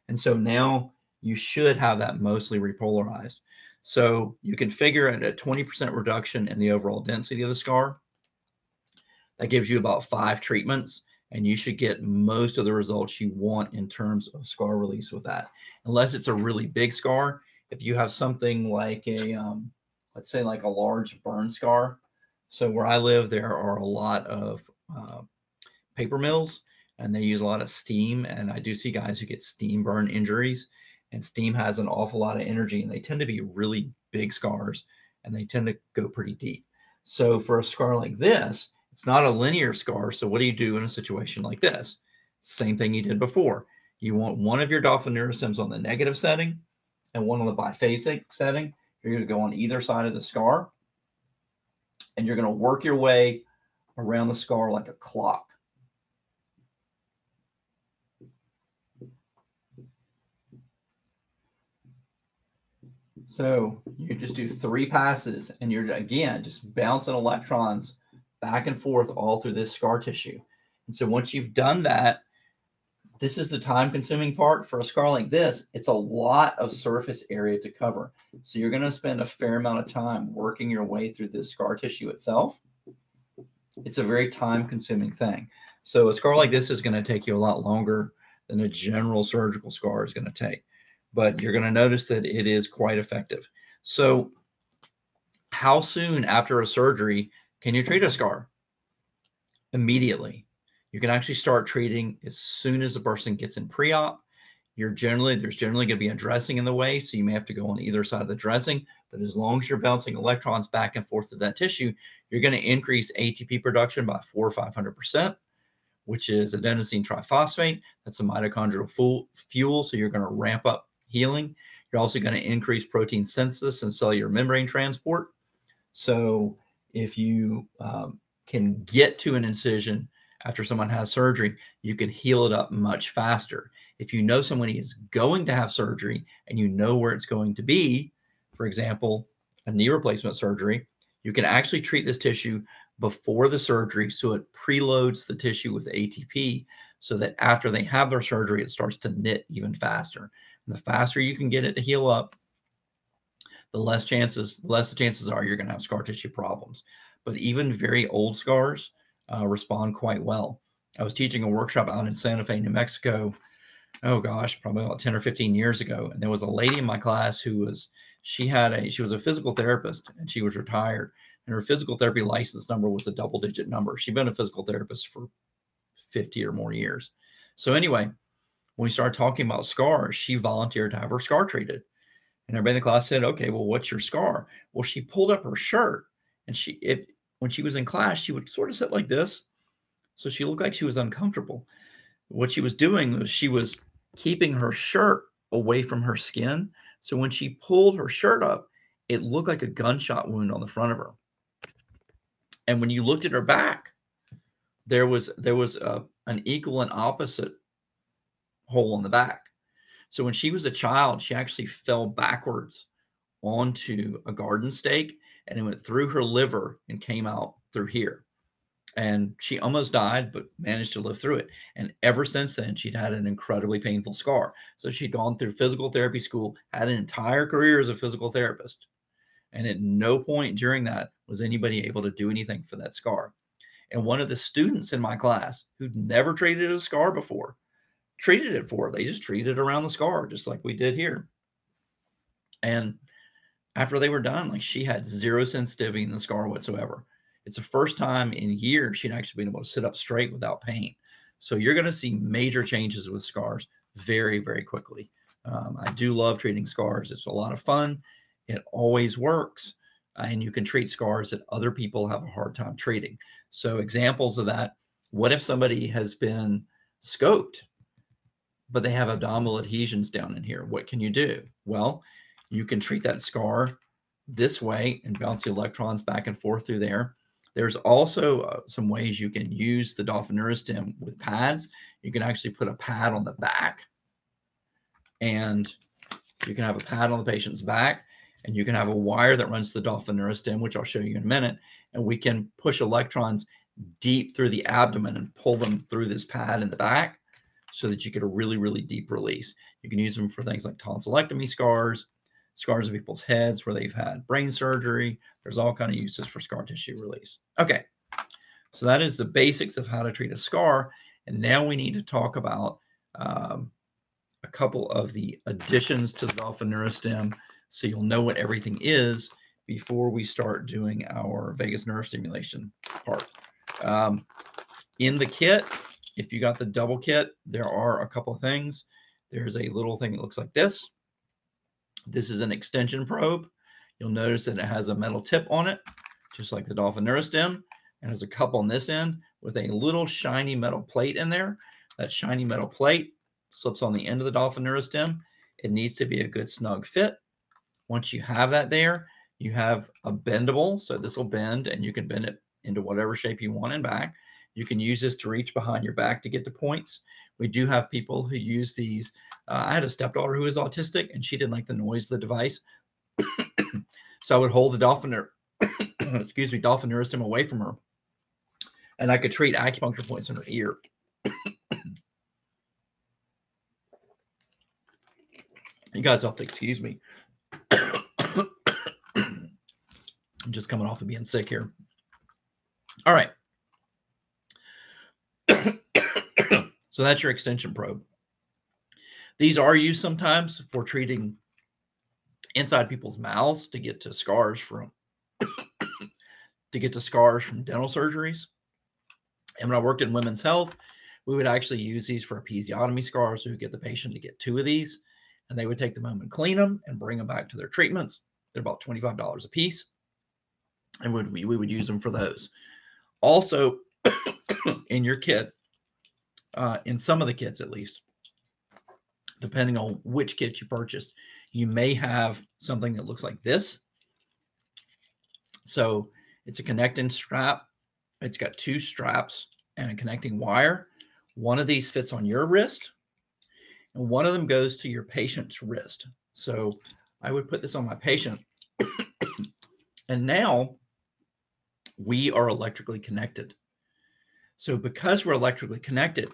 And so now you should have that mostly repolarized. So you can figure at a 20% reduction in the overall density of the scar. That gives you about 5 treatments, and you should get most of the results you want in terms of scar release with that. Unless it's a really big scar. If you have something like a, let's say like a large burn scar. So where I live, there are a lot of paper mills, and they use a lot of steam. And I do see guys who get steam burn injuries, and steam has an awful lot of energy, and they tend to be really big scars, and they tend to go pretty deep. So for a scar like this, it's not a linear scar. So what do you do in a situation like this? Same thing you did before. You want one of your Dolphin Neurostims on the negative setting and one on the biphasic setting. You're going to go on either side of the scar, and you're going to work your way around the scar like a clock. So you just do 3 passes, and you're, again, just bouncing electrons back and forth all through this scar tissue. And so once you've done that, this is the time-consuming part. For a scar like this, it's a lot of surface area to cover. So you're going to spend a fair amount of time working your way through this scar tissue itself. It's a very time-consuming thing. So a scar like this is going to take you a lot longer than a general surgical scar is going to take. But you're going to notice that it is quite effective. So how soon after a surgery can you treat a scar? Immediately. You can actually start treating as soon as the person gets in pre-op. There's generally going to be a dressing in the way, so you may have to go on either side of the dressing. But as long as you're bouncing electrons back and forth to that tissue, you're going to increase ATP production by 400 or 500%, which is adenosine triphosphate. That's a mitochondrial fuel, so you're going to ramp up healing. You're also going to increase protein synthesis and cellular membrane transport. So if you can get to an incision after someone has surgery, you can heal it up much faster. If you know somebody is going to have surgery and you know where it's going to be, for example, a knee replacement surgery, you can actually treat this tissue before the surgery, so it preloads the tissue with ATP so that after they have their surgery, it starts to knit even faster. And the faster you can get it to heal up, the less the chances are you're going to have scar tissue problems. But even very old scars respond quite well. I was teaching a workshop out in Santa Fe, New Mexico. Oh gosh, probably about 10 or 15 years ago. And there was a lady in my class who was, she was a physical therapist, and she was retired, and her physical therapy license number was a double-digit number. She'd been a physical therapist for 50 or more years. So anyway, when we started talking about scars, she volunteered to have her scar treated. And everybody in the class said, okay, well, what's your scar? Well, she pulled up her shirt, and when she was in class, she would sort of sit like this. So she looked like she was uncomfortable. What she was doing was she was keeping her shirt away from her skin. So when she pulled her shirt up, it looked like a gunshot wound on the front of her. And when you looked at her back, there was an equal and opposite hole in the back. So when she was a child, she actually fell backwards onto a garden stake, and it went through her liver and came out through here. And she almost died, but managed to live through it. And ever since then, she'd had an incredibly painful scar. So she'd gone through physical therapy school, had an entire career as a physical therapist. And at no point during that was anybody able to do anything for that scar. And one of the students in my class who'd never treated a scar before treated it for her. They just treated around the scar, just like we did here. And after they were done, like, she had zero sensitivity in the scar whatsoever. It's the first time in years she'd actually been able to sit up straight without pain. So you're going to see major changes with scars very, very quickly. I do love treating scars. It's a lot of fun. It always works. And you can treat scars that other people have a hard time treating. So examples of that: what if somebody has been scoped, but they have abdominal adhesions down in here? What can you do? Well, you can treat that scar this way and bounce the electrons back and forth through there. There's also some ways you can use the Dolphin Neurostim with pads. You can actually put a pad on the back, and you can have a pad on the patient's back, and you can have a wire that runs the Dolphin Neurostim, which I'll show you in a minute, and we can push electrons deep through the abdomen and pull them through this pad in the back so that you get a really, really deep release. You can use them for things like tonsillectomy scars, scars of people's heads where they've had brain surgery. There's all kinds of uses for scar tissue release. Okay, so that is the basics of how to treat a scar. And now we need to talk about a couple of the additions to the Dolphin Neurostim, so you'll know what everything is before we start doing our vagus nerve stimulation part. In the kit, if you got the double kit, there are a couple of things. There's a little thing that looks like this. This is an extension probe. You'll notice that it has a metal tip on it, just like the Dolphin Neurostim, and has a cup on this end with a little shiny metal plate in there. That shiny metal plate slips on the end of the Dolphin Neurostim. It needs to be a good snug fit. Once you have that there, you have a bendable. So this will bend, and you can bend it into whatever shape you want and back. You can use this to reach behind your back to get to points. We do have people who use these. I had a stepdaughter who was autistic, and she didn't like the noise of the device. So I would hold the Dolphin Neurostim away from her, and I could treat acupuncture points in her ear. You guys have to excuse me. I'm just coming off of being sick here. All right. So that's your extension probe. These are used sometimes for treating inside people's mouths to get to scars from dental surgeries. And when I worked in women's health, we would actually use these for episiotomy scars. We would get the patient to get 2 of these, and they would take them home and clean them and bring them back to their treatments. They're about $25 a piece, and we would use them for those. Also, in your kit, in some of the kits at least, depending on which kit you purchased, you may have something that looks like this. So it's a connecting strap. It's got 2 straps and a connecting wire. One of these fits on your wrist, and one of them goes to your patient's wrist. So I would put this on my patient, and now we are electrically connected. So because we're electrically connected,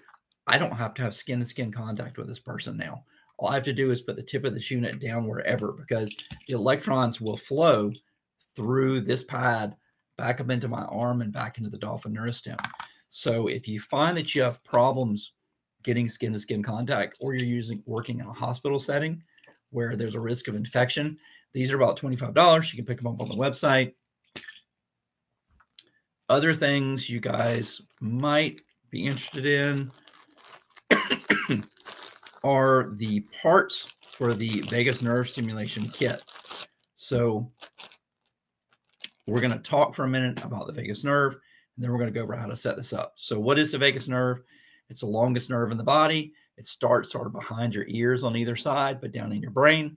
I don't have to have skin-to-skin contact with this person now. All I have to do is put the tip of this unit down wherever, because the electrons will flow through this pad back up into my arm and back into the Dolphin Neurostim. So if you find that you have problems getting skin-to-skin contact, or you're working in a hospital setting where there's a risk of infection, these are about $25. You can pick them up on the website. Other things you guys might be interested in are the parts for the vagus nerve stimulation kit. So we're going to talk for a minute about the vagus nerve, and then we're going to go over how to set this up. So what is the vagus nerve? It's the longest nerve in the body. It starts sort of behind your ears on either side, but down in your brain,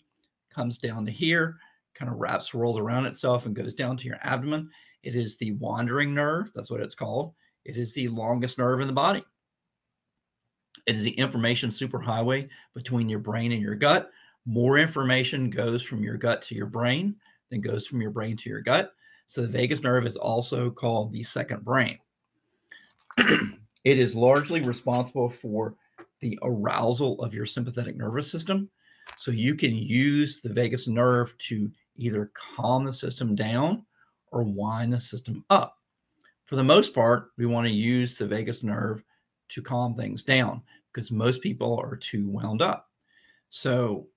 comes down to here, kind of rolls around itself and goes down to your abdomen. It is the wandering nerve. That's what it's called. It is the longest nerve in the body. It is the information superhighway between your brain and your gut. More information goes from your gut to your brain than goes from your brain to your gut. So the vagus nerve is also called the second brain. It is largely responsible for the arousal of your sympathetic nervous system. So you can use the vagus nerve to either calm the system down or wind the system up. For the most part, we want to use the vagus nerve to calm things down because most people are too wound up. So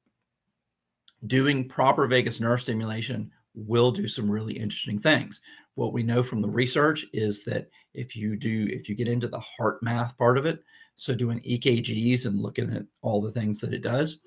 doing proper vagus nerve stimulation will do some really interesting things. What we know from the research is that if you get into the heart math part of it, so doing EKGs and looking at all the things that it does,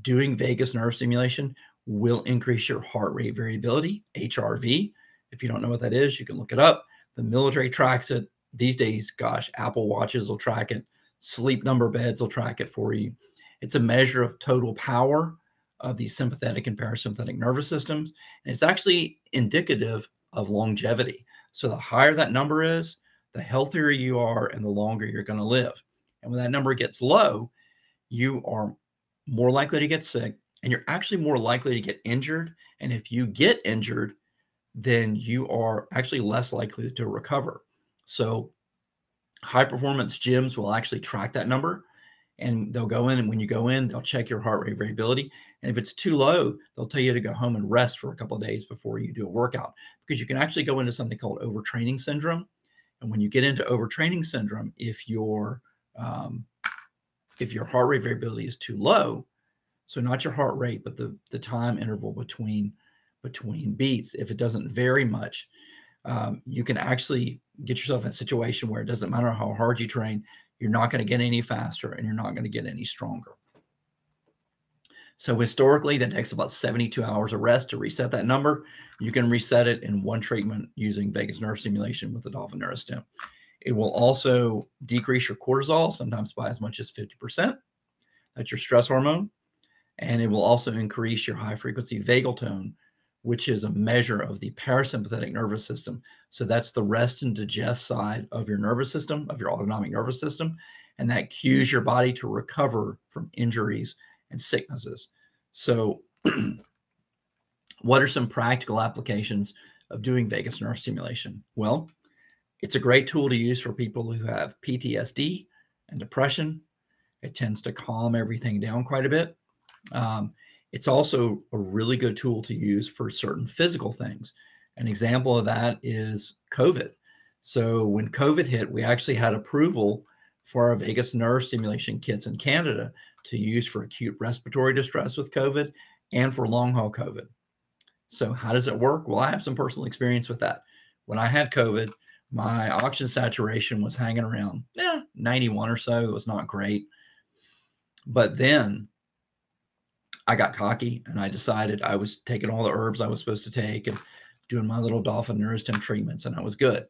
doing vagus nerve stimulation will increase your heart rate variability, HRV. If you don't know what that is, you can look it up. The military tracks it. These days, gosh, Apple Watches will track it. Sleep Number beds will track it for you. It's a measure of total power of the sympathetic and parasympathetic nervous systems. And it's actually indicative of longevity. So the higher that number is, the healthier you are and the longer you're going to live. And when that number gets low, you are more likely to get sick and you're actually more likely to get injured. And if you get injured, then you are actually less likely to recover. So high performance gyms will actually track that number and they'll go in. And when you go in, they'll check your heart rate variability. And if it's too low, they'll tell you to go home and rest for a couple of days before you do a workout because you can actually go into something called overtraining syndrome. And when you get into overtraining syndrome, if your heart rate variability is too low, so not your heart rate, but the time interval between beats, if it doesn't vary much, you can actually get yourself in a situation where it doesn't matter how hard you train, you're not going to get any faster and you're not going to get any stronger. So historically, that takes about 72 hours of rest to reset that number. You can reset it in one treatment using vagus nerve stimulation with the Dolphin Neurostim. It will also decrease your cortisol, sometimes by as much as 50%. That's your stress hormone. And it will also increase your high frequency vagal tone, which is a measure of the parasympathetic nervous system. So that's the rest and digest side of your nervous system, of your autonomic nervous system. And that cues your body to recover from injuries and sicknesses. So what are some practical applications of doing vagus nerve stimulation? Well, it's a great tool to use for people who have PTSD and depression. It tends to calm everything down quite a bit. It's also a really good tool to use for certain physical things. An example of that is COVID. So when COVID hit, we actually had approval for our vagus nerve stimulation kits in Canada to use for acute respiratory distress with COVID and for long haul COVID. So how does it work? Well, I have some personal experience with that. When I had COVID, my oxygen saturation was hanging around 91 or so. It was not great. But then I got cocky and I decided I was taking all the herbs I was supposed to take and doing my little Dolphin Neurostim treatments, and I was good.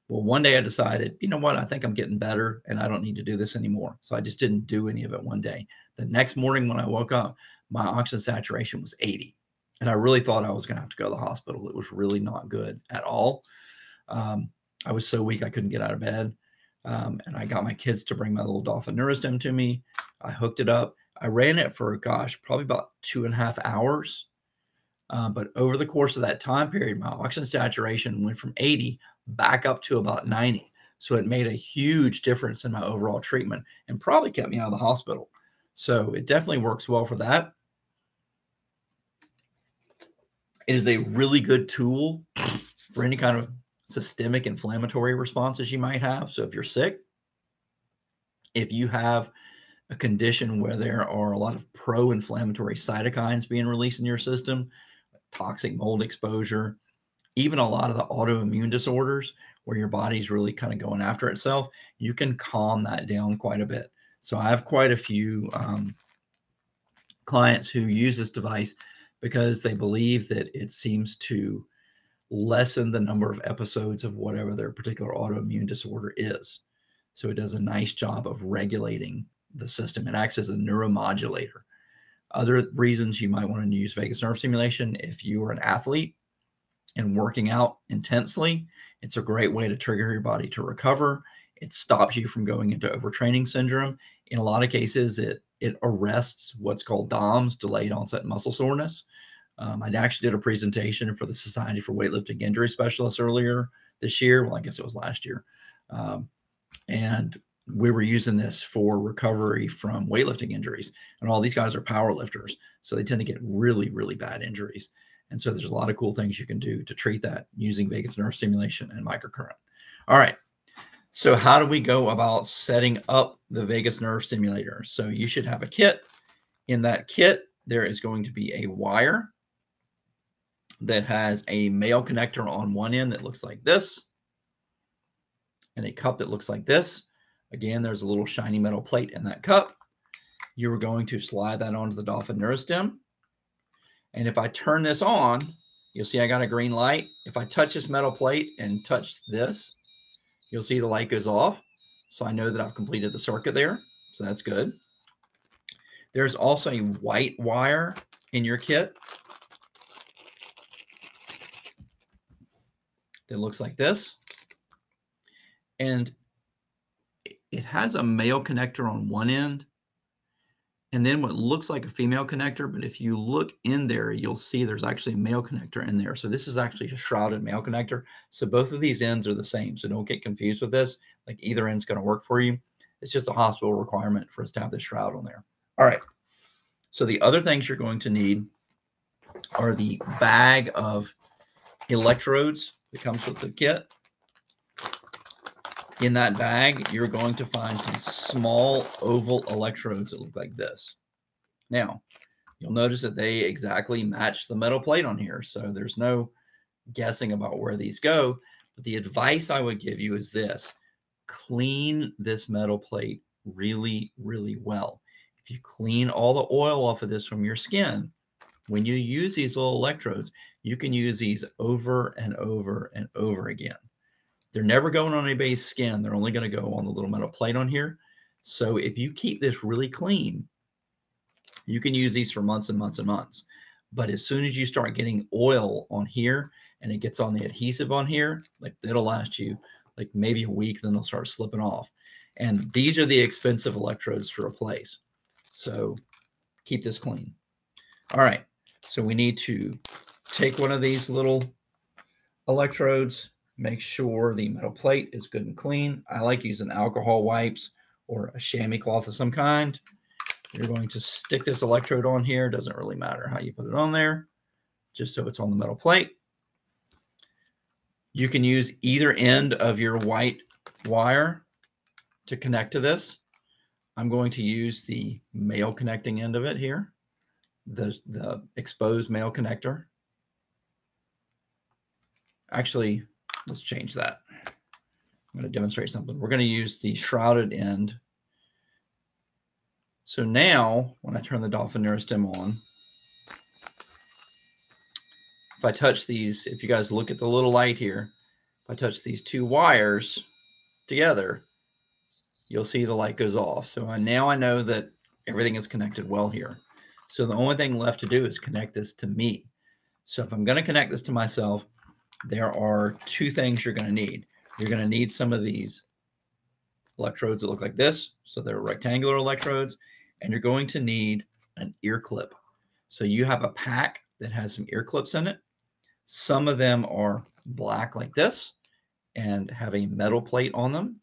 Well, one day I decided, you know what? I think I'm getting better and I don't need to do this anymore. So I just didn't do any of it one day. The next morning when I woke up, my oxygen saturation was 80. And I really thought I was going to have to go to the hospital. It was really not good at all. I was so weak I couldn't get out of bed. And I got my kids to bring my little Dolphin Neurostim to me. I hooked it up. I ran it for, probably about 2.5 hours. But over the course of that time period, my oxygen saturation went from 80 back up to about 90. So it made a huge difference in my overall treatment and probably kept me out of the hospital. So it definitely works well for that. It is a really good tool for any kind of systemic inflammatory responses you might have. So if you're sick, if you have a condition where there are a lot of pro-inflammatory cytokines being released in your system, toxic mold exposure, even a lot of the autoimmune disorders where your body's really kind of going after itself, you can calm that down quite a bit. So I have quite a few clients who use this device because they believe that it seems to lessen the number of episodes of whatever their particular autoimmune disorder is. So it does a nice job of regulating the system. It acts as a neuromodulator. Other reasons you might want to use vagus nerve stimulation: if you are an athlete and working out intensely, it's a great way to trigger your body to recover. It stops you from going into overtraining syndrome. In a lot of cases, it it arrests what's called DOMS, delayed onset muscle soreness. I actually did a presentation for the Society for Weightlifting Injury Specialists earlier this year. Well, I guess it was last year. And we were using this for recovery from weightlifting injuries. And all these guys are power lifters, so they tend to get really, really bad injuries. And so there's a lot of cool things you can do to treat that using vagus nerve stimulation and microcurrent. All right. So how do we go about setting up the vagus nerve stimulator? So you should have a kit. In that kit, there is going to be a wire that has a male connector on one end that looks like this, and a cup that looks like this. Again, there's a little shiny metal plate in that cup. You're going to slide that onto the Dolphin Neurostim. And if I turn this on, you'll see I got a green light. If I touch this metal plate and touch this, you'll see the light goes off. So I know that I've completed the circuit there. So that's good. There's also a white wire in your kit that looks like this. And it has a male connector on one end and then what looks like a female connector. But if you look in there, you'll see there's actually a male connector in there. So this is actually a shrouded male connector. So both of these ends are the same. So don't get confused with this. Like either end's going to work for you. It's just a hospital requirement for us to have this shroud on there. All right. So the other things you're going to need are the bag of electrodes that comes with the kit. In that bag, you're going to find some small oval electrodes that look like this. Now, you'll notice that they exactly match the metal plate on here. So there's no guessing about where these go. But the advice I would give you is this. Clean this metal plate really, really well. If you clean all the oil off of this from your skin, when you use these little electrodes, you can use these over and over and over again. They're never going on anybody's skin. They're only going to go on the little metal plate on here. So if you keep this really clean, you can use these for months and months and months. But as soon as you start getting oil on here and it gets on the adhesive on here, like it'll last you like maybe a week, then they'll start slipping off. And these are the expensive electrodes to replace. So keep this clean. All right. So we need to take one of these little electrodes, make sure the metal plate is good and clean. I like using alcohol wipes or a chamois cloth of some kind. You're going to stick this electrode on here. Doesn't really matter how you put it on there, just so it's on the metal plate. You can use either end of your white wire to connect to this. I'm going to use the male connecting end of it here, the exposed male connector. Actually, let's change that. I'm going to demonstrate something. We're going to use the shrouded end. So now, when I turn the Dolphin Neurostim on, if I touch these, if you guys look at the little light here, if I touch these two wires together, you'll see the light goes off. So now I know that everything is connected well here. So the only thing left to do is connect this to me. So if I'm going to connect this to myself, there are two things you're going to need. You're going to need some of these electrodes that look like this. So they're rectangular electrodes. And you're going to need an ear clip. So you have a pack that has some ear clips in it. Some of them are black like this and have a metal plate on them.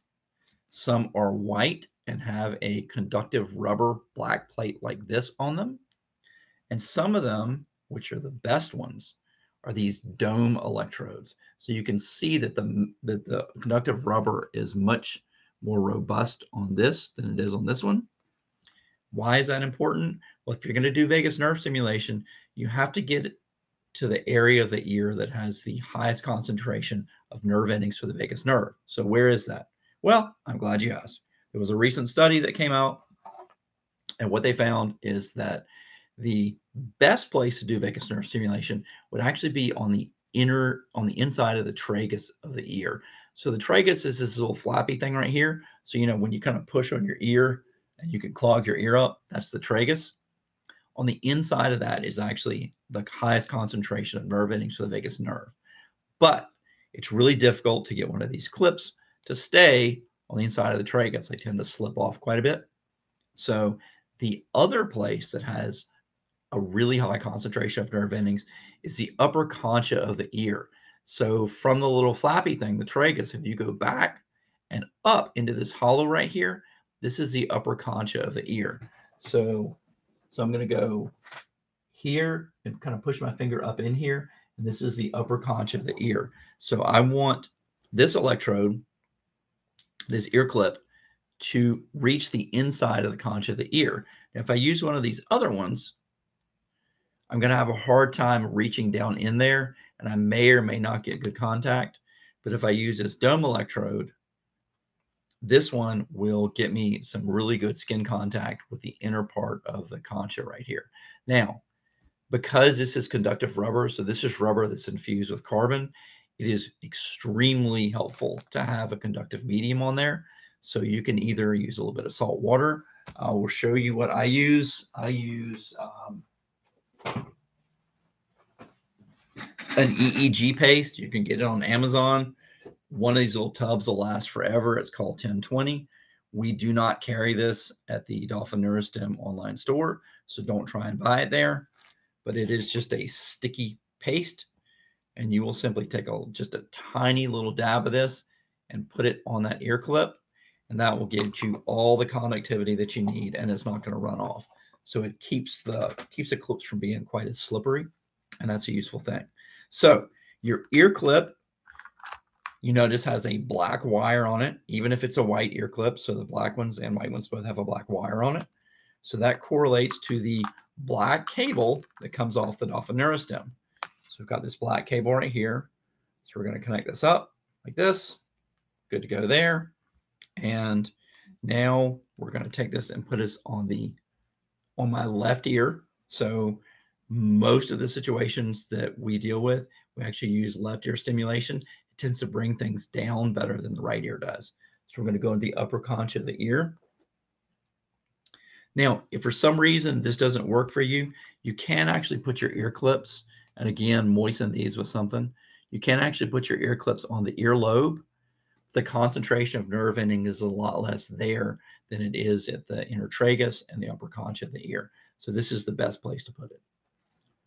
Some are white and have a conductive rubber black plate like this on them. And some of them, which are the best ones, are these dome electrodes. So you can see that the conductive rubber is much more robust on this than it is on this one. Why is that important? Well, if you're going to do vagus nerve stimulation, you have to get to the area of the ear that has the highest concentration of nerve endings for the vagus nerve. So where is that? Well, I'm glad you asked. There was a recent study that came out, and what they found is that the best place to do vagus nerve stimulation would actually be on the inside of the tragus of the ear. So the tragus is this little flappy thing right here. So, you know, when you kind of push on your ear and you can clog your ear up, that's the tragus. On the inside of that is actually the highest concentration of nerve endings for the vagus nerve. But it's really difficult to get one of these clips to stay on the inside of the tragus. They tend to slip off quite a bit. So The other place that has a really high concentration of nerve endings is the upper concha of the ear. So from the little flappy thing, the tragus, if you go back and up into this hollow right here, this is the upper concha of the ear. So I'm going to go here and kind of push my finger up in here, and this is the upper concha of the ear. So I want this electrode, this ear clip, to reach the inside of the concha of the ear. Now, if I use one of these other ones, I'm going to have a hard time reaching down in there, and I may or may not get good contact. But if I use this dome electrode, this one will get me some really good skin contact with the inner part of the concha right here. Now, because this is conductive rubber, so this is rubber that's infused with carbon, it is extremely helpful to have a conductive medium on there. So you can either use a little bit of salt water. I will show you what I use. I use an EEG paste. You can get it on Amazon. One of these little tubs will last forever. It's called 1020. We do not carry this at the Dolphin Neurostim online store, so don't try and buy it there. But it is just a sticky paste, and you will simply take just a tiny little dab of this and put it on that ear clip, and that will give you all the conductivity that you need, and it's not going to run off. So it keeps the clips from being quite as slippery, and that's a useful thing. So your ear clip, you notice, has a black wire on it, even if it's a white ear clip. So the black ones and white ones both have a black wire on it. So that correlates to the black cable that comes off the Dolphin Neurostim. So we've got this black cable right here. So we're going to connect this up like this. Good to go there. And now we're going to take this and put this on my left ear. So most of the situations that we deal with, we actually use left ear stimulation. It tends to bring things down better than the right ear does. So we're going to go into the upper concha of the ear. Now, if for some reason this doesn't work for you, you can actually put your ear clips, and again, moisten these with something. You can actually put your ear clips on the earlobe. The concentration of nerve ending is a lot less there than it is at the inner tragus and the upper concha of the ear. So this is the best place to put it,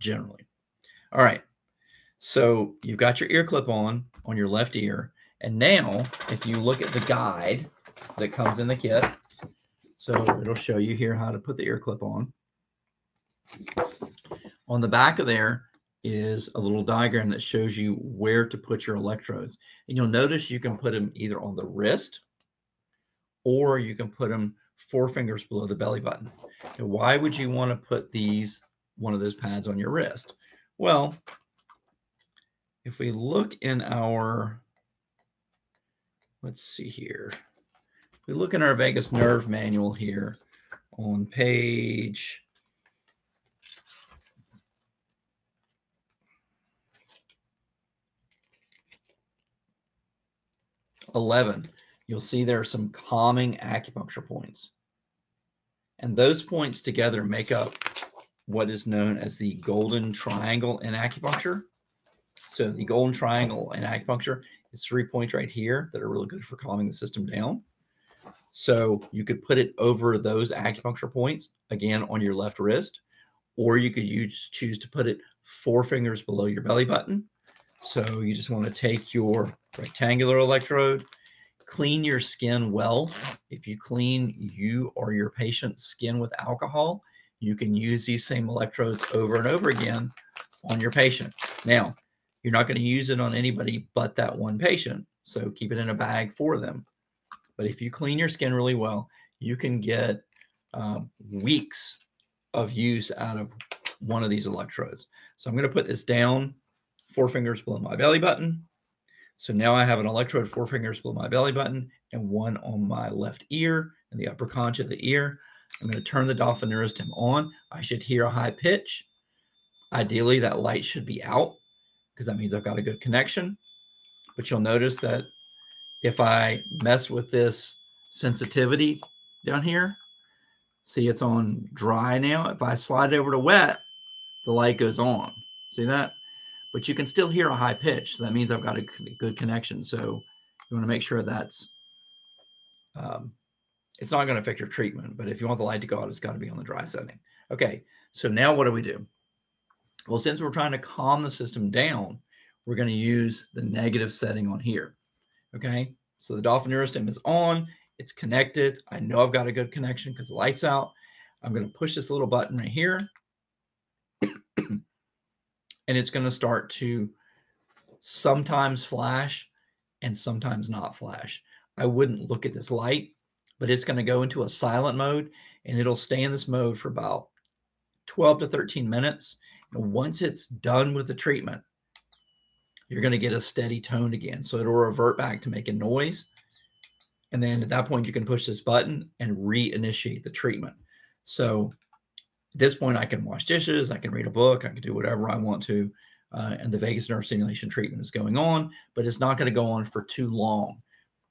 generally. All right. So you've got your ear clip on your left ear. And now, if you look at the guide that comes in the kit, so it'll show you here how to put the ear clip on. On the back of there is a little diagram that shows you where to put your electrodes. And you'll notice you can put them either on the wrist, or you can put them 4 fingers below the belly button. Now, why would you want to put one of those pads on your wrist? Well, if we look in our, let's see here. If we look in our vagus nerve manual here on page 11, you'll see there are some calming acupuncture points. And those points together make up what is known as the golden triangle in acupuncture. So the golden triangle in acupuncture is 3 points right here that are really good for calming the system down. So you could put it over those acupuncture points, again, on your left wrist, or you could choose to put it 4 fingers below your belly button. So you just want to take your rectangular electrode, clean your skin well. If you clean you or your patient's skin with alcohol, you can use these same electrodes over and over again on your patient. Now, you're not going to use it on anybody but that one patient, so keep it in a bag for them. But if you clean your skin really well, you can get weeks of use out of one of these electrodes. So I'm going to put this down 4 fingers below my belly button. So now I have an electrode 4 fingers below my belly button and one on my left ear and the upper concha of the ear. I'm going to turn the Dolphin Neurostim on. I should hear a high pitch. Ideally, that light should be out because that means I've got a good connection. But you'll notice that if I mess with this sensitivity down here, see it's on dry now. If I slide it over to wet, the light goes on. See that? But you can still hear a high pitch. So that means I've got a good connection. So you want to make sure that's It's not going to affect your treatment, but if you want the light to go out, it's got to be on the dry setting. Okay, so now what do? Well, since we're trying to calm the system down, we're going to use the negative setting on here. Okay, so the Dolphin Neurostim is on, it's connected. I know I've got a good connection because the light's out. I'm going to push this little button right here, and it's going to start to sometimes flash and sometimes not flash. I wouldn't look at this light, but it's going to go into a silent mode, and it'll stay in this mode for about 12 to 13 minutes. And once it's done with the treatment, you're going to get a steady tone again. So it'll revert back to making noise. And then at that point, you can push this button and reinitiate the treatment. So at this point, I can wash dishes, I can read a book, I can do whatever I want to. And the vagus nerve stimulation treatment is going on, but it's not going to go on for too long.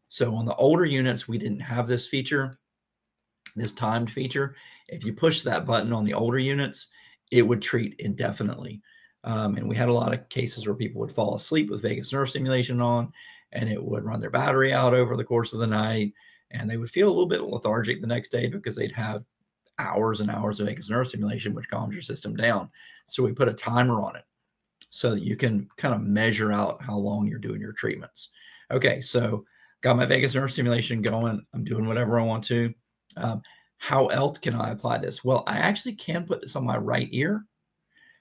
So on the older units, we didn't have this feature, this timed feature. If you push that button on the older units, it would treat indefinitely. And we had a lot of cases where people would fall asleep with vagus nerve stimulation on, and it would run their battery out over the course of the night. And they would feel a little bit lethargic the next day because they'd have hours and hours of vagus nerve stimulation, which calms your system down. So we put a timer on it so that you can kind of measure out how long you're doing your treatments. Okay, so got my vagus nerve stimulation going. I'm doing whatever I want to. How else can I apply this? Well, I actually can put this on my right ear,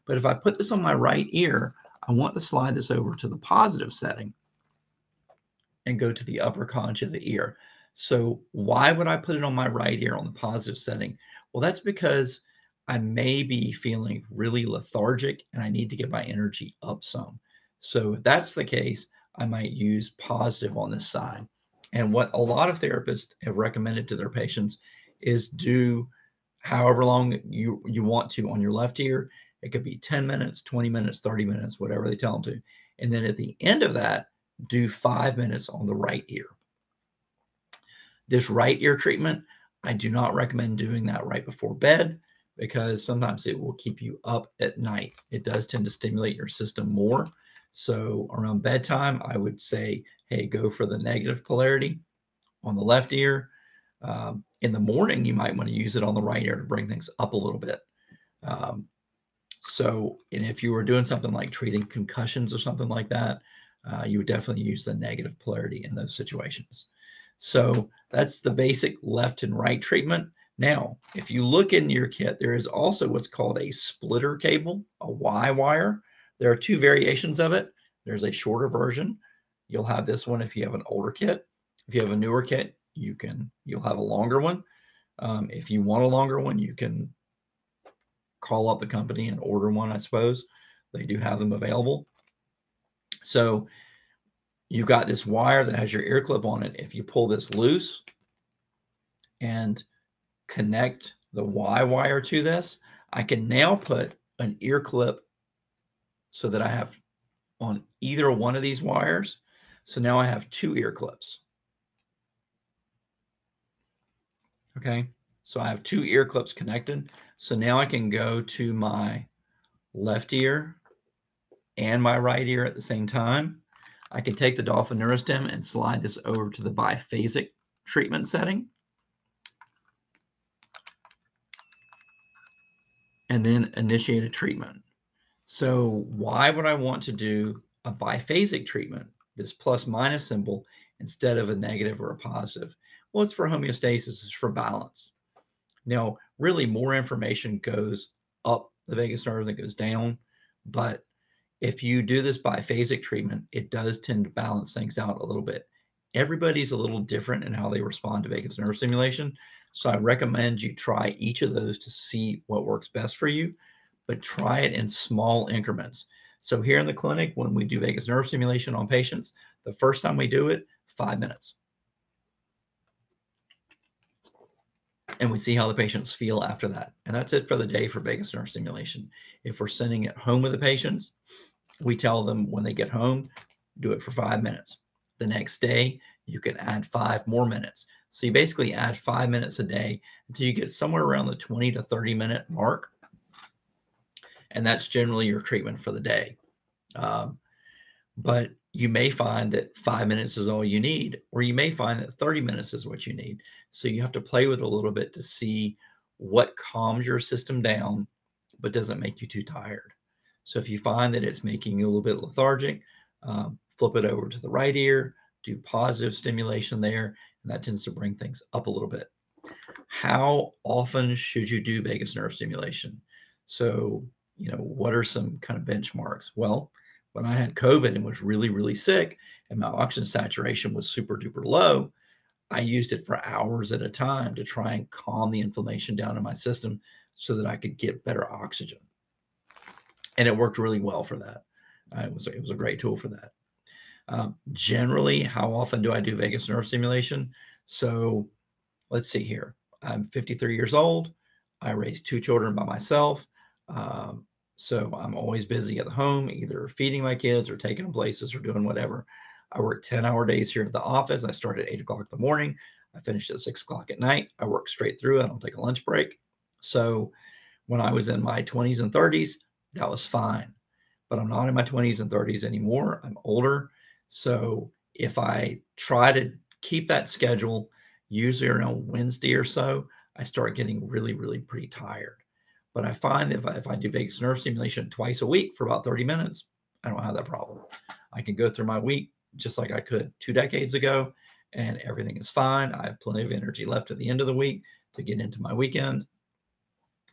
but if I put this on my right ear, I want to slide this over to the positive setting and go to the upper conch of the ear. So why would I put it on my right ear on the positive setting? Well, that's because I may be feeling really lethargic and I need to get my energy up some. So if that's the case, I might use positive on this side. And what a lot of therapists have recommended to their patients is do however long you want to on your left ear. It could be 10 minutes, 20 minutes, 30 minutes, whatever they tell them to. And then at the end of that, do 5 minutes on the right ear. This right ear treatment, I do not recommend doing that right before bed because sometimes it will keep you up at night. It does tend to stimulate your system more. So around bedtime, I would say, hey, go for the negative polarity on the left ear. In the morning, you might want to use it on the right ear to bring things up a little bit. And if you were doing something like treating concussions or something like that, you would definitely use the negative polarity in those situations. So that's the basic left and right treatment. Now, if you look in your kit, there is also what's called a splitter cable, a Y wire. There are two variations of it. There's a shorter version. You'll have this one if you have an older kit. If you have a newer kit, you'll have a longer one. If you want a longer one, you can call up the company and order one, I suppose. They do have them available. So you've got this wire that has your ear clip on it. If you pull this loose and connect the Y wire to this, I can now put an ear clip so that I have on either one of these wires. So now I have two ear clips. Okay, so I have two ear clips connected. So now I can go to my left ear and my right ear at the same time. I can take the Dolphin Neurostim and slide this over to the biphasic treatment setting. And then initiate a treatment. So why would I want to do a biphasic treatment, this plus minus symbol, instead of a negative or a positive? Well, it's for homeostasis, it's for balance. Now, really more information goes up the vagus nerve than goes down, but if you do this biphasic treatment, it does tend to balance things out a little bit. Everybody's a little different in how they respond to vagus nerve stimulation. So I recommend you try each of those to see what works best for you, but try it in small increments. So here in the clinic, when we do vagus nerve stimulation on patients, the first time we do it, 5 minutes. And we see how the patients feel after that. And that's it for the day for vagus nerve stimulation. If we're sending it home with the patients, we tell them when they get home, do it for 5 minutes. The next day, you can add 5 more minutes. So you basically add 5 minutes a day until you get somewhere around the 20 to 30 minute mark. And that's generally your treatment for the day. But you may find that 5 minutes is all you need, or you may find that 30 minutes is what you need. So you have to play with it a little bit to see what calms your system down, but doesn't make you too tired. So if you find that it's making you a little bit lethargic, flip it over to the right ear, do positive stimulation there, and that tends to bring things up a little bit. How often should you do vagus nerve stimulation? So, what are some kind of benchmarks? Well, when I had COVID and was really, really sick and my oxygen saturation was super duper low, I used it for hours at a time to try and calm the inflammation down in my system so that I could get better oxygen. And it worked really well for that. It was a great tool for that. Generally, how often do I do vagus nerve stimulation? So let's see here. I'm 53 years old. I raised 2 children by myself. So I'm always busy at home, either feeding my kids or taking them places or doing whatever. I work 10-hour days here at the office. I start at 8 o'clock in the morning. I finish at 6 o'clock at night. I work straight through. I don't take a lunch break. So when I was in my 20s and 30s, that was fine. But I'm not in my 20s and 30s anymore. I'm older. So if I try to keep that schedule, usually around Wednesday or so, I start getting really, really pretty tired. But I find that if I do vagus nerve stimulation twice a week for about 30 minutes, I don't have that problem. I can go through my week just like I could 2 decades ago, and everything is fine. I have plenty of energy left at the end of the week to get into my weekend.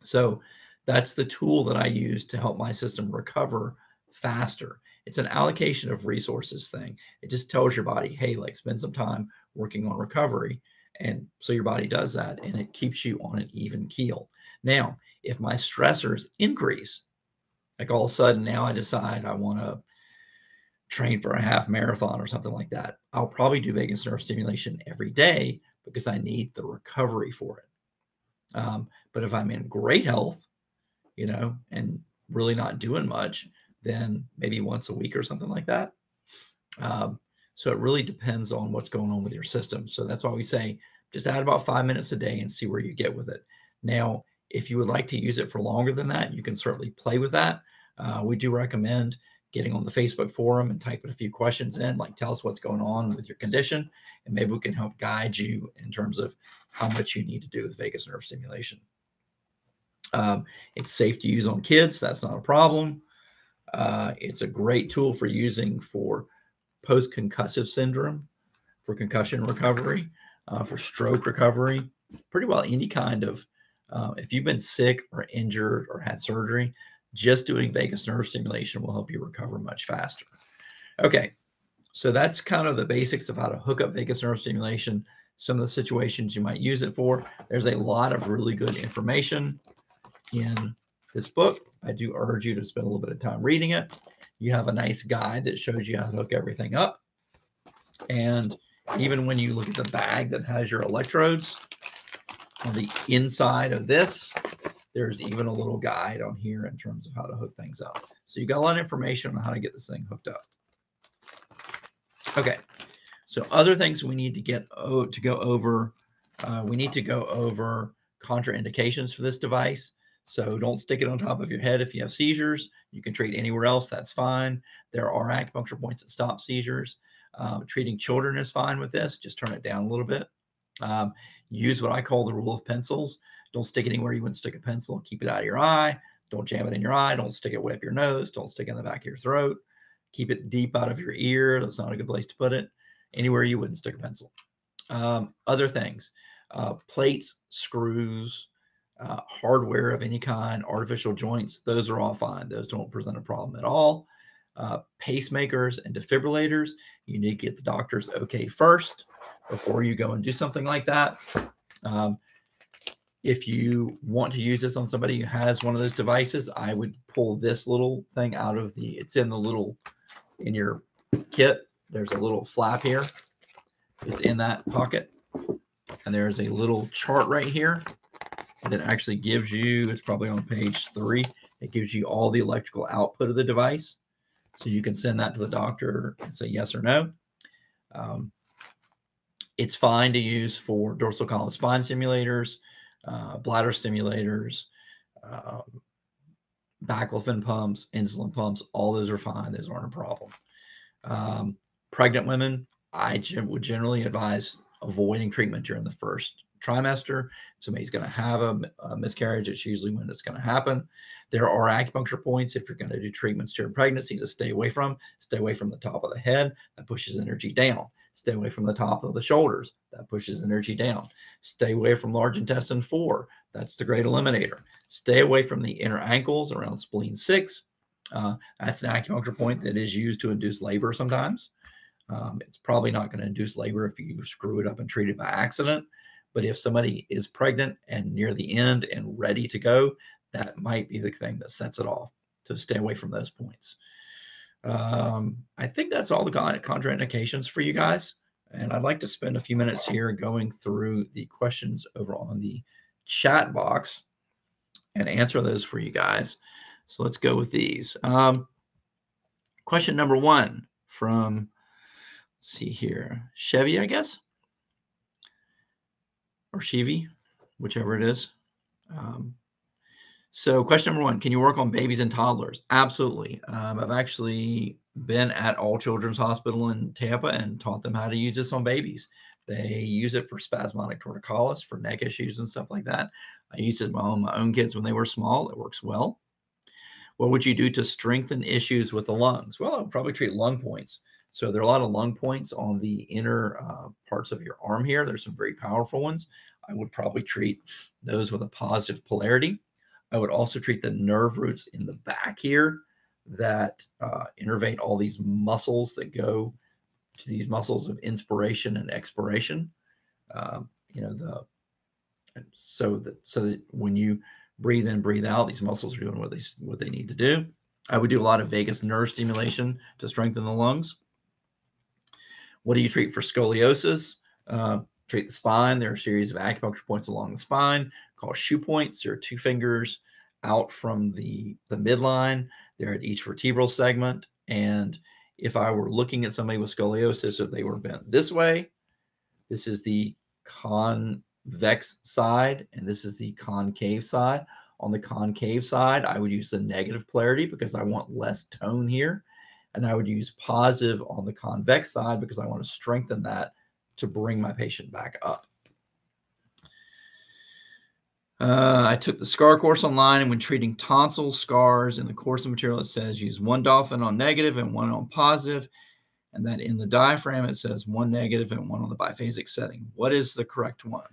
So that's the tool that I use to help my system recover faster. It's an allocation of resources thing. It just tells your body, hey, like spend some time working on recovery. And so your body does that and it keeps you on an even keel. Now, if my stressors increase, like all of a sudden now I decide I want to train for a half marathon or something like that, I'll probably do vagus nerve stimulation every day because I need the recovery for it. But if I'm in great health, and really not doing much, then maybe once a week or something like that. So it really depends on what's going on with your system. So that's why we say just add about 5 minutes a day and see where you get with it. Now, if you would like to use it for longer than that, you can certainly play with that. We do recommend getting on the Facebook forum and typing a few questions in, like tell us what's going on with your condition, and maybe we can help guide you in terms of how much you need to do with vagus nerve stimulation. It's safe to use on kids. That's not a problem. It's a great tool for using for post-concussive syndrome, for concussion recovery, for stroke recovery, pretty well any kind of, if you've been sick or injured or had surgery, just doing vagus nerve stimulation will help you recover much faster. Okay, so that's kind of the basics of how to hook up vagus nerve stimulation, some of the situations you might use it for. There's a lot of really good information in this book. I do urge you to spend a little bit of time reading it. You have a nice guide that shows you how to hook everything up. And even when you look at the bag that has your electrodes, on the inside of this, there's even a little guide on here in terms of how to hook things up. So you got a lot of information on how to get this thing hooked up. Okay, so other things we need to go over. We need to go over contraindications for this device. So don't stick it on top of your head if you have seizures. You can treat anywhere else. That's fine. There are acupuncture points that stop seizures. Treating children is fine with this. Just turn it down a little bit. Use what I call the rule of pencils. Don't stick it anywhere you wouldn't stick a pencil. Keep it out of your eye. Don't jam it in your eye. Don't stick it way up your nose. Don't stick it in the back of your throat. Keep it deep out of your ear. That's not a good place to put it. Anywhere you wouldn't stick a pencil. Other things, plates, screws, hardware of any kind, artificial joints, those are all fine. Those don't present a problem at all. Pacemakers and defibrillators, you need to get the doctor's okay first before you go and do something like that. If you want to use this on somebody who has one of those devices, I would pull this little thing out of it's in your kit. There's a little flap here. It's in that pocket. And there's a little chart right here that actually gives you, it's probably on page 3, it gives you all the electrical output of the device. So you can send that to the doctor and say yes or no. It's fine to use for dorsal column spine stimulators, bladder stimulators, baclofen pumps, insulin pumps. All those are fine. Those aren't a problem. Pregnant women, I would generally advise avoiding treatment during the first trimester. If somebody's going to have a miscarriage, it's usually when it's going to happen. There are acupuncture points if you're going to do treatments during pregnancy to stay away from. Stay away from the top of the head. That pushes energy down. Stay away from the top of the shoulders. That pushes energy down. Stay away from large intestine 4. That's the great eliminator. Stay away from the inner ankles around spleen 6. That's an acupuncture point that is used to induce labor sometimes. It's probably not going to induce labor if you screw it up and treat it by accident. But if somebody is pregnant and near the end and ready to go, that might be the thing that sets it off. So stay away from those points. I think that's all the contraindications for you guys. And I'd like to spend a few minutes here going through the questions over on the chat box and answer those for you guys. So let's go with these. Question number 1 from, let's see here, Chevy, I guess, or Chevy, whichever it is. So question number 1, can you work on babies and toddlers? Absolutely. I've actually been at All Children's Hospital in Tampa and taught them how to use this on babies. They use it for spasmodic torticollis, for neck issues and stuff like that. I used it on my own kids when they were small. It works well. What would you do to strengthen issues with the lungs? Well, I would probably treat lung points. So there are a lot of lung points on the inner parts of your arm here. There's some very powerful ones. I would probably treat those with a positive polarity. I would also treat the nerve roots in the back here that innervate all these muscles that go to these muscles of inspiration and expiration. So that when you breathe in, breathe out, these muscles are doing what they need to do. I would do a lot of vagus nerve stimulation to strengthen the lungs. What do you treat for scoliosis? Treat the spine. There are a series of acupuncture points along the spine called shoe points. There are 2 fingers out from the midline. They're at each vertebral segment. And if I were looking at somebody with scoliosis, if they were bent this way, this is the convex side, and this is the concave side. On the concave side, I would use the negative polarity because I want less tone here. And I would use positive on the convex side because I want to strengthen that to bring my patient back up. I took the SCAR course online, and when treating tonsil scars in the course of material, it says use 1 dolphin on negative and 1 on positive. And then in the diaphragm, it says 1 negative and 1 on the biphasic setting. What is the correct one?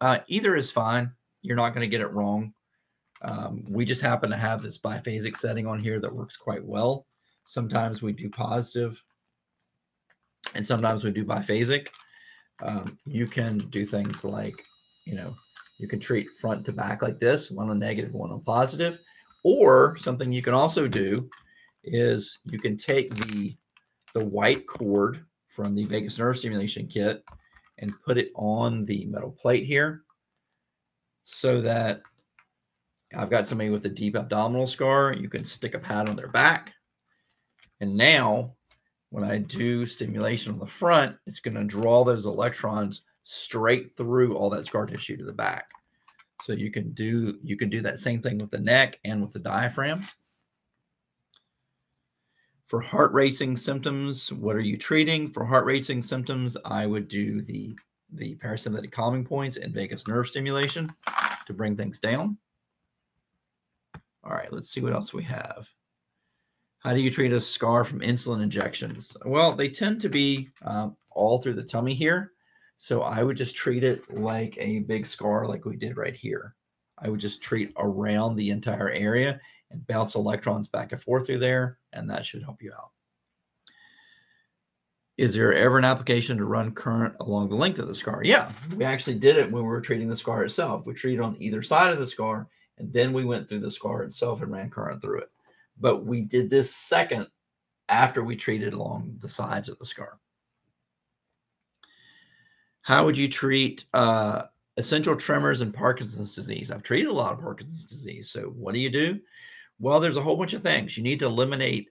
Either is fine. You're not going to get it wrong. We just happen to have this biphasic setting on here that works quite well. Sometimes we do positive, and sometimes we do biphasic. You can do things like, you can treat front to back like this, 1 on negative, 1 on positive. Or something you can also do is you can take the white cord from the vagus nerve stimulation kit and put it on the metal plate here so that I've got somebody with a deep abdominal scar. You can stick a pad on their back. And now when I do stimulation on the front, it's going to draw those electrons straight through all that scar tissue to the back. So you can do that same thing with the neck and with the diaphragm. For heart racing symptoms, what are you treating? For heart racing symptoms, I would do the parasympathetic calming points and vagus nerve stimulation to bring things down. All right, let's see what else we have. How do you treat a scar from insulin injections? Well, they tend to be all through the tummy here. So I would just treat it like a big scar like we did right here. I would just treat around the entire area and bounce electrons back and forth through there, and that should help you out. Is there ever an application to run current along the length of the scar? Yeah, we actually did it when we were treating the scar itself. We treated on either side of the scar, and then we went through the scar itself and ran current through it. But we did this second after we treated along the sides of the scar. How would you treat essential tremors and Parkinson's disease? I've treated a lot of Parkinson's disease. So what do? Well, there's a whole bunch of things. You need to eliminate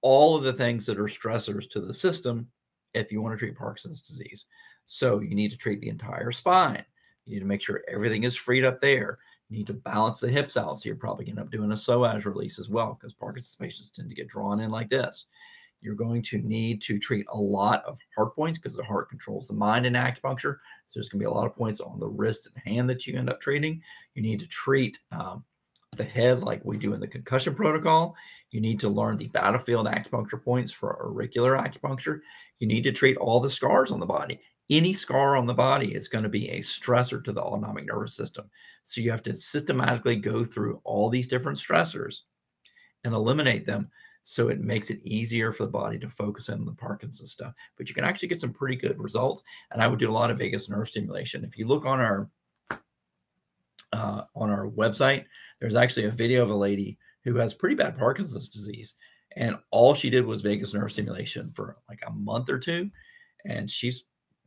all of the things that are stressors to the system if you want to treat Parkinson's disease. So you need to treat the entire spine. You need to make sure everything is freed up there. You need to balance the hips out. So you're probably going to end up doing a psoas release as well, because Parkinson's patients tend to get drawn in like this. You're going to need to treat a lot of heart points because the heart controls the mind in acupuncture. So there's going to be a lot of points on the wrist and hand that you end up treating. You need to treat the head like we do in the concussion protocol. You need to learn the battlefield acupuncture points for auricular acupuncture. You need to treat all the scars on the body. Any scar on the body is going to be a stressor to the autonomic nervous system. So you have to systematically go through all these different stressors and eliminate them, so it makes it easier for the body to focus in on the Parkinson's stuff. But you can actually get some pretty good results. And I would do a lot of vagus nerve stimulation. If you look on our website, there's actually a video of a lady who has pretty bad Parkinson's disease. And all she did was vagus nerve stimulation for like a month or two. And she's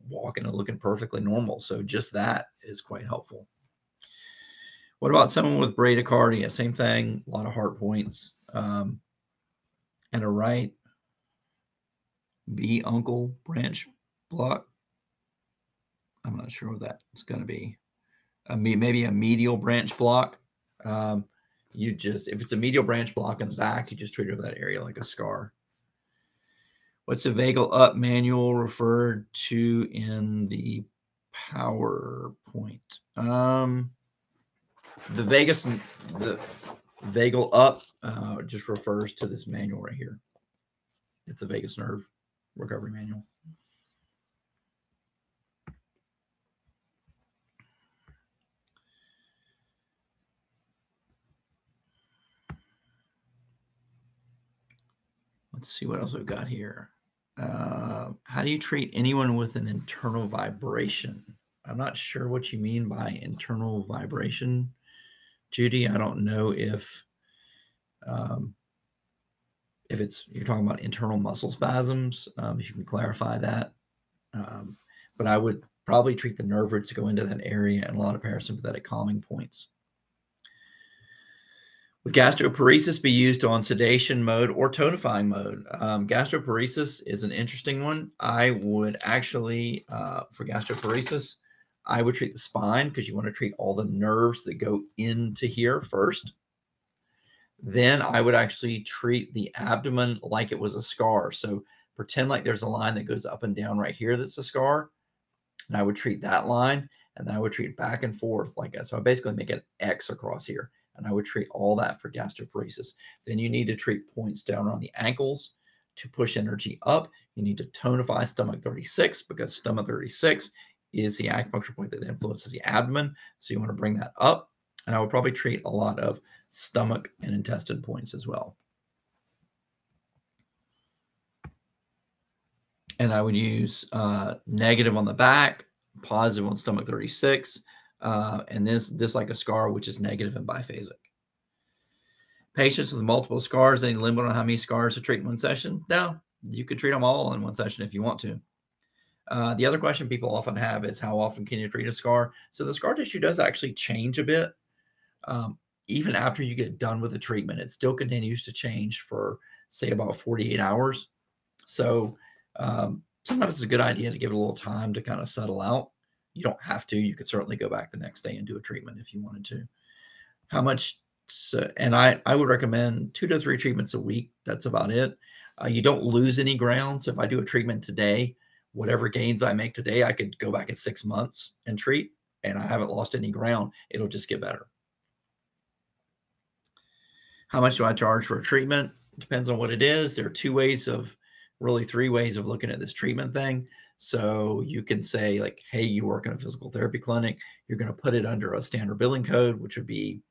walking and looking perfectly normal. So just that is quite helpful. What about someone with bradycardia? Same thing, a lot of heart points. And a right B uncle branch block. I'm not sure what that's going to be. Maybe a medial branch block. If it's a medial branch block in the back, you just treat it over that area like a scar. What's the vagal up manual referred to in the PowerPoint? The vagal up just refers to this manual right here. It's a vagus nerve recovery manual. Let's see what else we've got here. How do you treat anyone with an internal vibration? I'm not sure what you mean by internal vibration, Judy. I don't know if you're talking about internal muscle spasms. If you can clarify that. But I would probably treat the nerve roots to go into that area and a lot of parasympathetic calming points. Would gastroparesis be used on sedation mode or tonifying mode? Gastroparesis is an interesting one. I would actually, for gastroparesis, I would treat the spine because you want to treat all the nerves that go into here first. Then I would actually treat the abdomen like it was a scar. So pretend like there's a line that goes up and down right here that's a scar. And I would treat that line, and then I would treat back and forth like that. So I basically make an X across here, and I would treat all that for gastroparesis. Then you need to treat points down on the ankles to push energy up. You need to tonify stomach 36 because stomach 36 is the acupuncture point that influences the abdomen. So you want to bring that up. And I would probably treat a lot of stomach and intestine points as well. And I would use negative on the back, positive on stomach 36, and this like a scar, which is negative and biphasic. Patients with multiple scars, any limit on how many scars to treat in one session? No, you could treat them all in one session if you want to. The other question people often have is how often can you treat a scar? So the scar tissue does actually change a bit. Even after you get done with the treatment, it still continues to change for, say, about 48 hours. So sometimes it's a good idea to give it a little time to kind of settle out. You don't have to. You could certainly go back the next day and do a treatment if you wanted to. How much? And I would recommend 2 to 3 treatments a week. That's about it. You don't lose any ground. So if I do a treatment today, whatever gains I make today, I could go back in 6 months and treat, and I haven't lost any ground. It'll just get better. How much do I charge for a treatment? It depends on what it is. There are 3 ways of looking at this treatment thing. So you can say like, hey, you work in a physical therapy clinic. You're going to put it under a standard billing code, which would be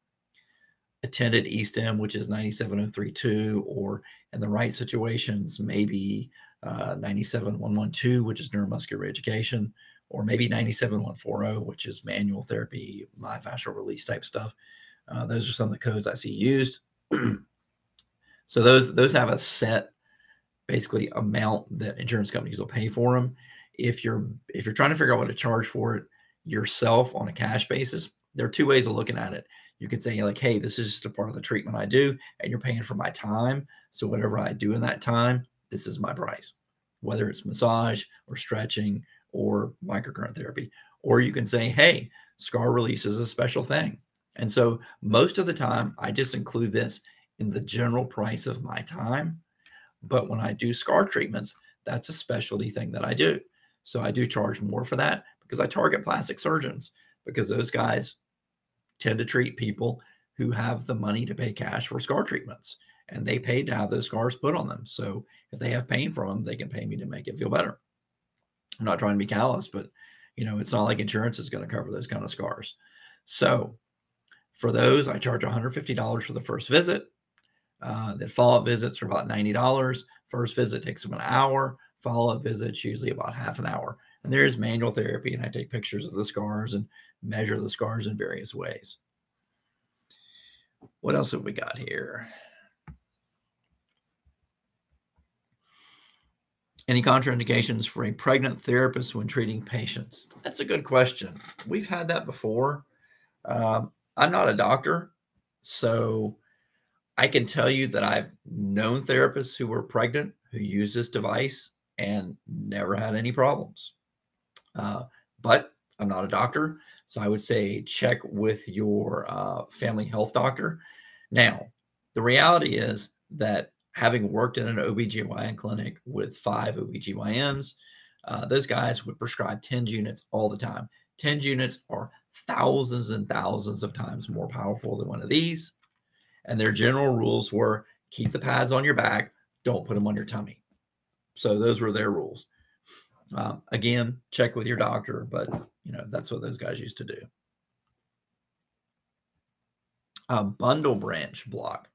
attended ESTIM, which is 97032, or in the right situations, maybe 97112, which is neuromuscular reeducation, or maybe 97140, which is manual therapy, myofascial release type stuff. Those are some of the codes I see used. So those have a set basically amount that insurance companies will pay for them. If you're trying to figure out what to charge for it yourself on a cash basis, there are 2 ways of looking at it. You could say like, hey, this is just a part of the treatment I do, and you're paying for my time. So whatever I do in that time, this is my price, whether it's massage or stretching or microcurrent therapy. Or you can say, hey, scar release is a special thing. And so most of the time, I just include this in the general price of my time. But when I do scar treatments, that's a specialty thing that I do. So I do charge more for that because I target plastic surgeons, because those guys tend to treat people who have the money to pay cash for scar treatments, and they paid to have those scars put on them. So if they have pain from them, they can pay me to make it feel better. I'm not trying to be callous, but it's not like insurance is going to cover those kind of scars. So for those, I charge $150 for the first visit. The follow-up visits are about $90. First visit takes them an hour. Follow-up visits usually about half an hour. And there is manual therapy, and I take pictures of the scars and measure the scars in various ways. What else have we got here? Any contraindications for a pregnant therapist when treating patients? That's a good question. We've had that before. I'm not a doctor, so I can tell you that I've known therapists who were pregnant who used this device and never had any problems. But I'm not a doctor, so I would say check with your family health doctor. Now, the reality is that having worked in an OBGYN clinic with 5 OBGYNs, those guys would prescribe TENS units all the time. TENS units are thousands and thousands of times more powerful than one of these. And their general rules were keep the pads on your back, don't put them on your tummy. So those were their rules. Again, check with your doctor, but that's what those guys used to do. A bundle branch block.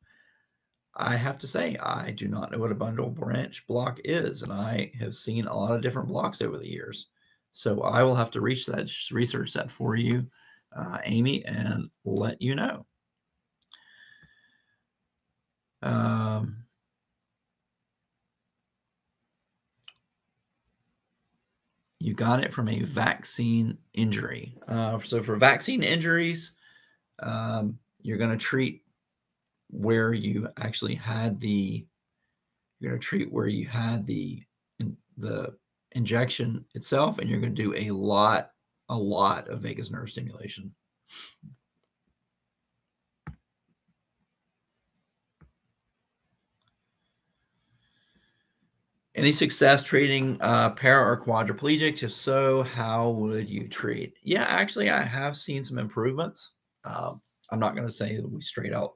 I have to say, I do not know what a bundle branch block is, and I have seen a lot of different blocks over the years. So I will have to research that for you, Amy, and let you know. You got it from a vaccine injury. So for vaccine injuries, you're going to treat where you actually had the injection itself, and you're going to do a lot of vagus nerve stimulation. Any success treating para or quadriplegics? If so, how would you treat? Yeah, actually, I have seen some improvements. I'm not going to say that we straight out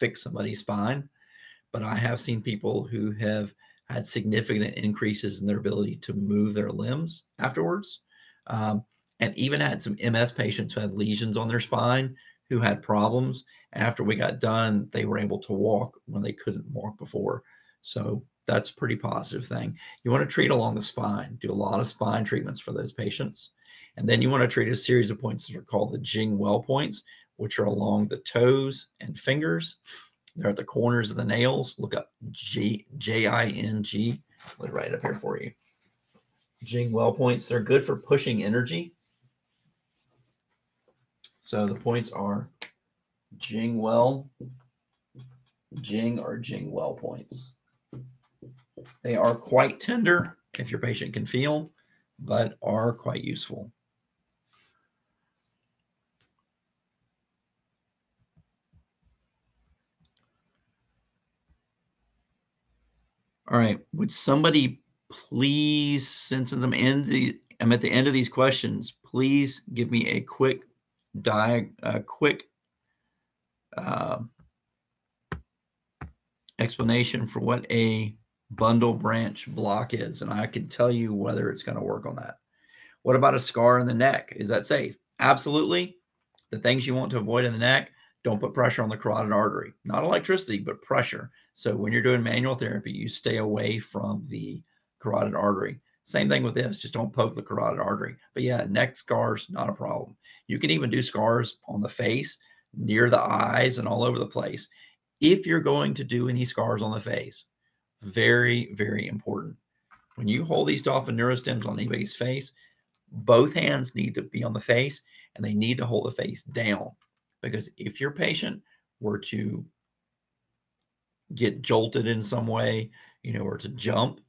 fix somebody's spine, but I have seen people who have had significant increases in their ability to move their limbs afterwards. And even had some MS patients who had lesions on their spine who had problems. After we got done, they were able to walk when they couldn't walk before. So that's a pretty positive thing. You want to treat along the spine, do a lot of spine treatments for those patients. And then you want to treat a series of points that are called the Jing Well points, which are along the toes and fingers. They're at the corners of the nails. Look up Jing. Let me write it up here for you. Jing Well points. They're good for pushing energy. So the points are Jing Well points. They are quite tender, if your patient can feel, but are quite useful. All right. Would somebody please, since I'm at the end of these questions, please give me a quick explanation for what a bundle branch block is, and I can tell you whether it's going to work on that. What about a scar in the neck? Is that safe? Absolutely. The things you want to avoid in the neck: don't put pressure on the carotid artery. Not electricity, but pressure. So when you're doing manual therapy, you stay away from the carotid artery. Same thing with this, just don't poke the carotid artery. But yeah, neck scars, not a problem. You can even do scars on the face, near the eyes, and all over the place. If you're going to do any scars on the face, very, very important. When you hold these Dolphin Neurostims on anybody's face, both hands need to be on the face, and they need to hold the face down. Because if your patient were to get jolted in some way, or to jump,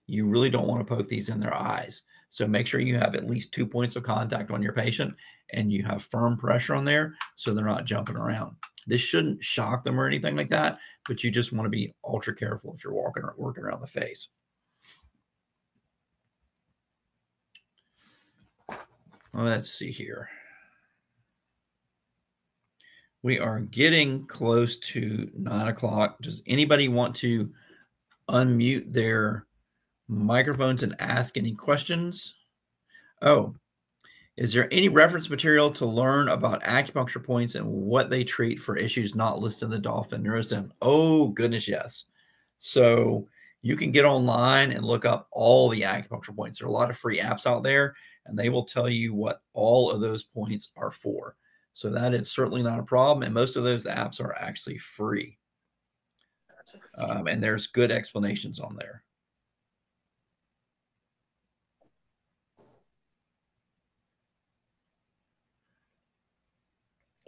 you really don't want to poke these in their eyes. So make sure you have at least 2 points of contact on your patient and you have firm pressure on there so they're not jumping around. This shouldn't shock them or anything like that, but you just want to be ultra careful if you're working around the face. Let's see here. We are getting close to 9 o'clock. Does anybody want to unmute their microphones and ask any questions? Oh, is there any reference material to learn about acupuncture points and what they treat for issues not listed in the Dolphin Neurostim? Oh, goodness, yes. So you can get online and look up all the acupuncture points. There are a lot of free apps out there, and they will tell you what all of those points are for. So that is certainly not a problem. And most of those apps are actually free. And there's good explanations on there.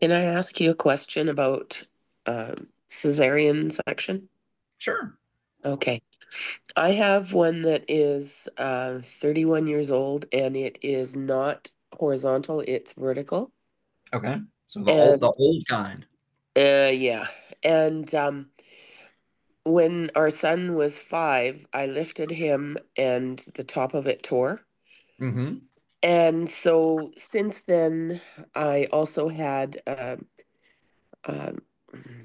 Can I ask you a question about cesarean section? Sure. Okay. I have one that is 31 years old, and it is not horizontal, it's vertical. Okay. So And the old kind. yeah. And when our son was 5, I lifted him and the top of it tore. Mm-hmm. And so since then, I also had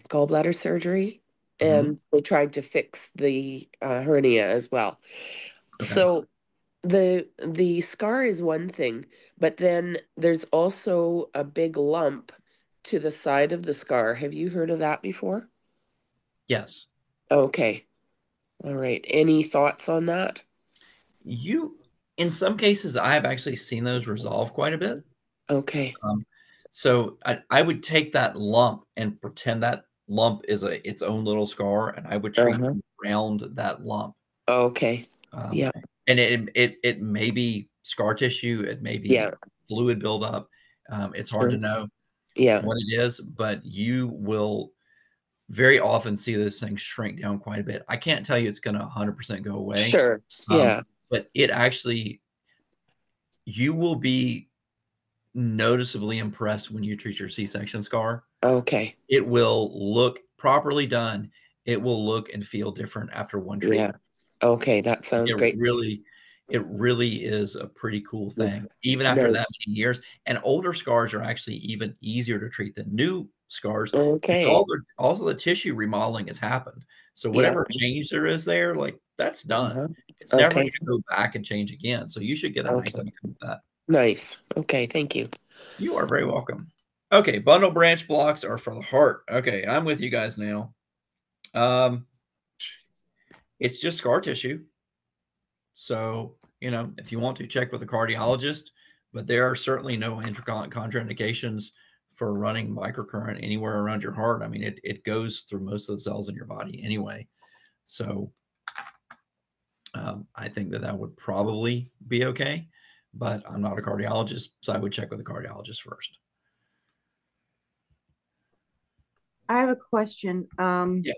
gallbladder surgery, and they tried to fix the hernia as well. Okay. So the scar is one thing, but then there's also a big lump to the side of the scar. Have you heard of that before? Yes. Okay. All right. Any thoughts on that? In some cases, I have actually seen those resolve quite a bit. Okay. So I would take that lump and pretend that lump is its own little scar, and I would treat around that lump. Okay. Yeah. And it may be scar tissue, it may be fluid buildup. It's hard to know what it is, but you will very often see those things shrink down quite a bit. I can't tell you it's going to 100% go away. Sure. Yeah. But it actually, you will be noticeably impressed when you treat your C-section scar. Okay. It will look properly done. It will look and feel different after one treatment. Yeah. Okay, that sounds great. It really is a pretty cool thing, even after that many years. And older scars are actually even easier to treat than new scars. Okay. Also the tissue remodeling has happened. So whatever change there is there, like that's done. It's never going to go back and change again. So you should get a nice outcome with that. Nice. Okay, thank you. You are very welcome. Okay, bundle branch blocks are for the heart. Okay, I'm with you guys now. It's just scar tissue. So, if you want to check with a cardiologist, but there are certainly no contraindications for running microcurrent anywhere around your heart. I mean, it goes through most of the cells in your body anyway. So I think that would probably be okay, but I'm not a cardiologist, so I would check with a cardiologist first. I have a question. Yes.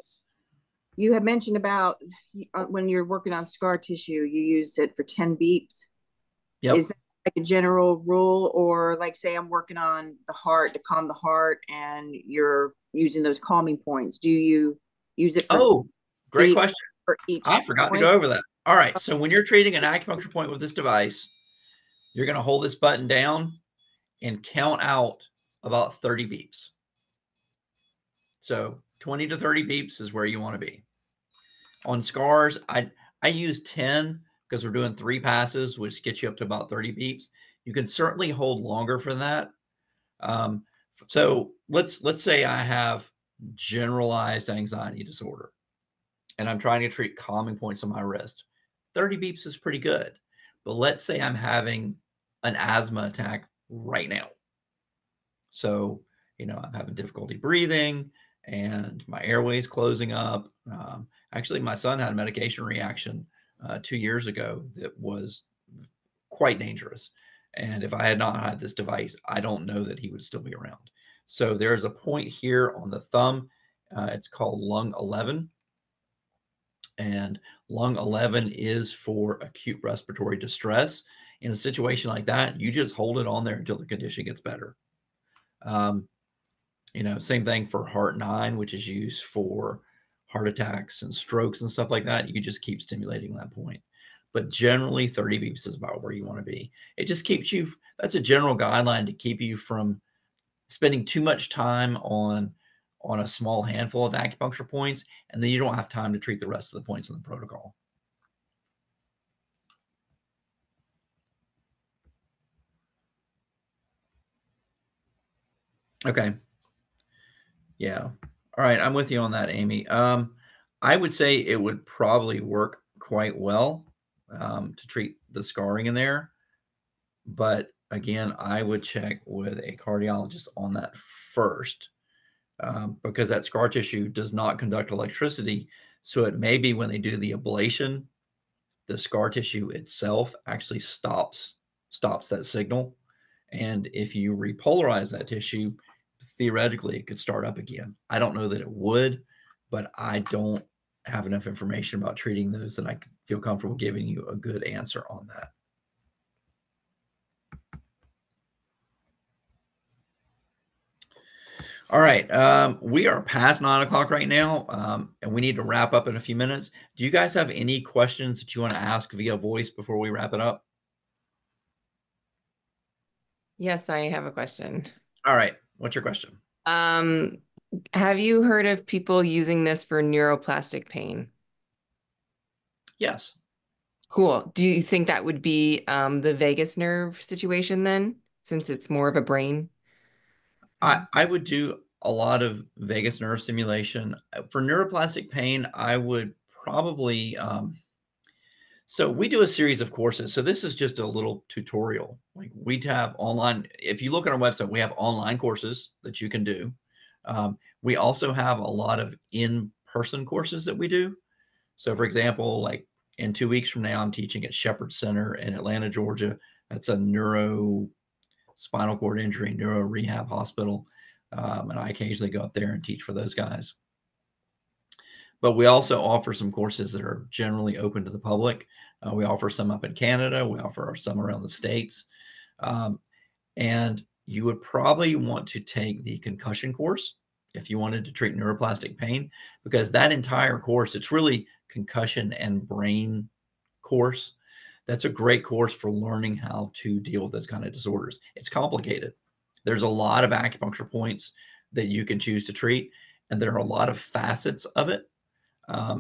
You had mentioned about when you're working on scar tissue, you use it for 10 beeps. Yep. Is that like a general rule, or like say I'm working on the heart to calm the heart and you're using those calming points? Do you use it for great question. For each I forgot to go over that. All right. So when you're treating an acupuncture point with this device, you're going to hold this button down and count out about 30 beeps. So 20 to 30 beeps is where you want to be. On scars, I use 10 because we're doing 3 passes, which gets you up to about 30 beeps. You can certainly hold longer for that. So let's say I have generalized anxiety disorder and I'm trying to treat calming points on my wrist. 30 beeps is pretty good. But let's say I'm having an asthma attack right now. So, I'm having difficulty breathing and my airway is closing up. Actually, my son had a medication reaction 2 years ago that was quite dangerous. And if I had not had this device, I don't know that he would still be around. So there's a point here on the thumb. It's called lung 11. And lung 11 is for acute respiratory distress. In a situation like that, you just hold it on there until the condition gets better. You know, same thing for heart 9, which is used for heart attacks and strokes and stuff like that. You just keep stimulating that point. But generally 30 beeps is about where you want to be. It just keeps you, that's a general guideline to keep you from spending too much time on a small handful of acupuncture points, and then you don't have time to treat the rest of the points in the protocol. Okay. Yeah. All right. I'm with you on that, Amy. I would say it would probably work quite well to treat the scarring in there. But again, I would check with a cardiologist on that first because that scar tissue does not conduct electricity. So it may be when they do the ablation, the scar tissue itself actually stops that signal. And if you repolarize that tissue, theoretically, it could start up again. I don't know that it would, but I don't have enough information about treating those that I could feel comfortable giving you a good answer on that. All right. We are past 9 o'clock right now, and we need to wrap up in a few minutes. Do you guys have any questions that you want to ask via voice before we wrap it up? Yes, I have a question. All right. What's your question? Have you heard of people using this for neuroplastic pain? Yes. Cool. Do you think that would be the vagus nerve situation then, since it's more of a brain? I would do a lot of vagus nerve stimulation. For neuroplastic pain, I would probably so we do a series of courses. So this is just a little tutorial. Like we'd have online, if you look at our website, we have online courses that you can do. We also have a lot of in-person courses that we do. So for example, like in 2 weeks from now, I'm teaching at Shepherd Center in Atlanta, Georgia. That's a spinal cord injury, neuro rehab hospital. And I occasionally go up there and teach for those guys. But we also offer some courses that are generally open to the public. We offer some up in Canada. We offer some around the States. And you would probably want to take the concussion course if you wanted to treat neuroplastic pain, because that entire course, it's really concussion and brain course. That's a great course for learning how to deal with those kind of disorders. It's complicated. There's a lot of acupuncture points that you can choose to treat, and there are a lot of facets of it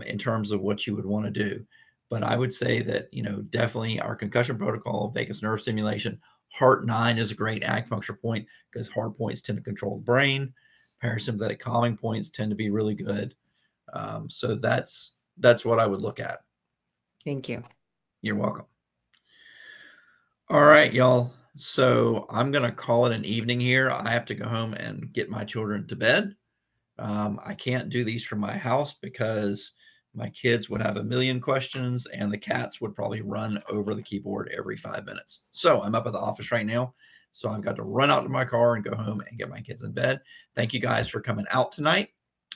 in terms of what you would want to do. But I would say that, you know, definitely our concussion protocol, vagus nerve stimulation, heart 9 is a great acupuncture point because heart points tend to control the brain. Parasympathetic calming points tend to be really good. So that's what I would look at. Thank you. You're welcome. All right, y'all. So I'm going to call it an evening here. I have to go home and get my children to bed. I can't do these from my house because my kids would have a million questions and the cats would probably run over the keyboard every 5 minutes. So I'm up at the office right now. So I've got to run out to my car and go home and get my kids in bed. Thank you guys for coming out tonight.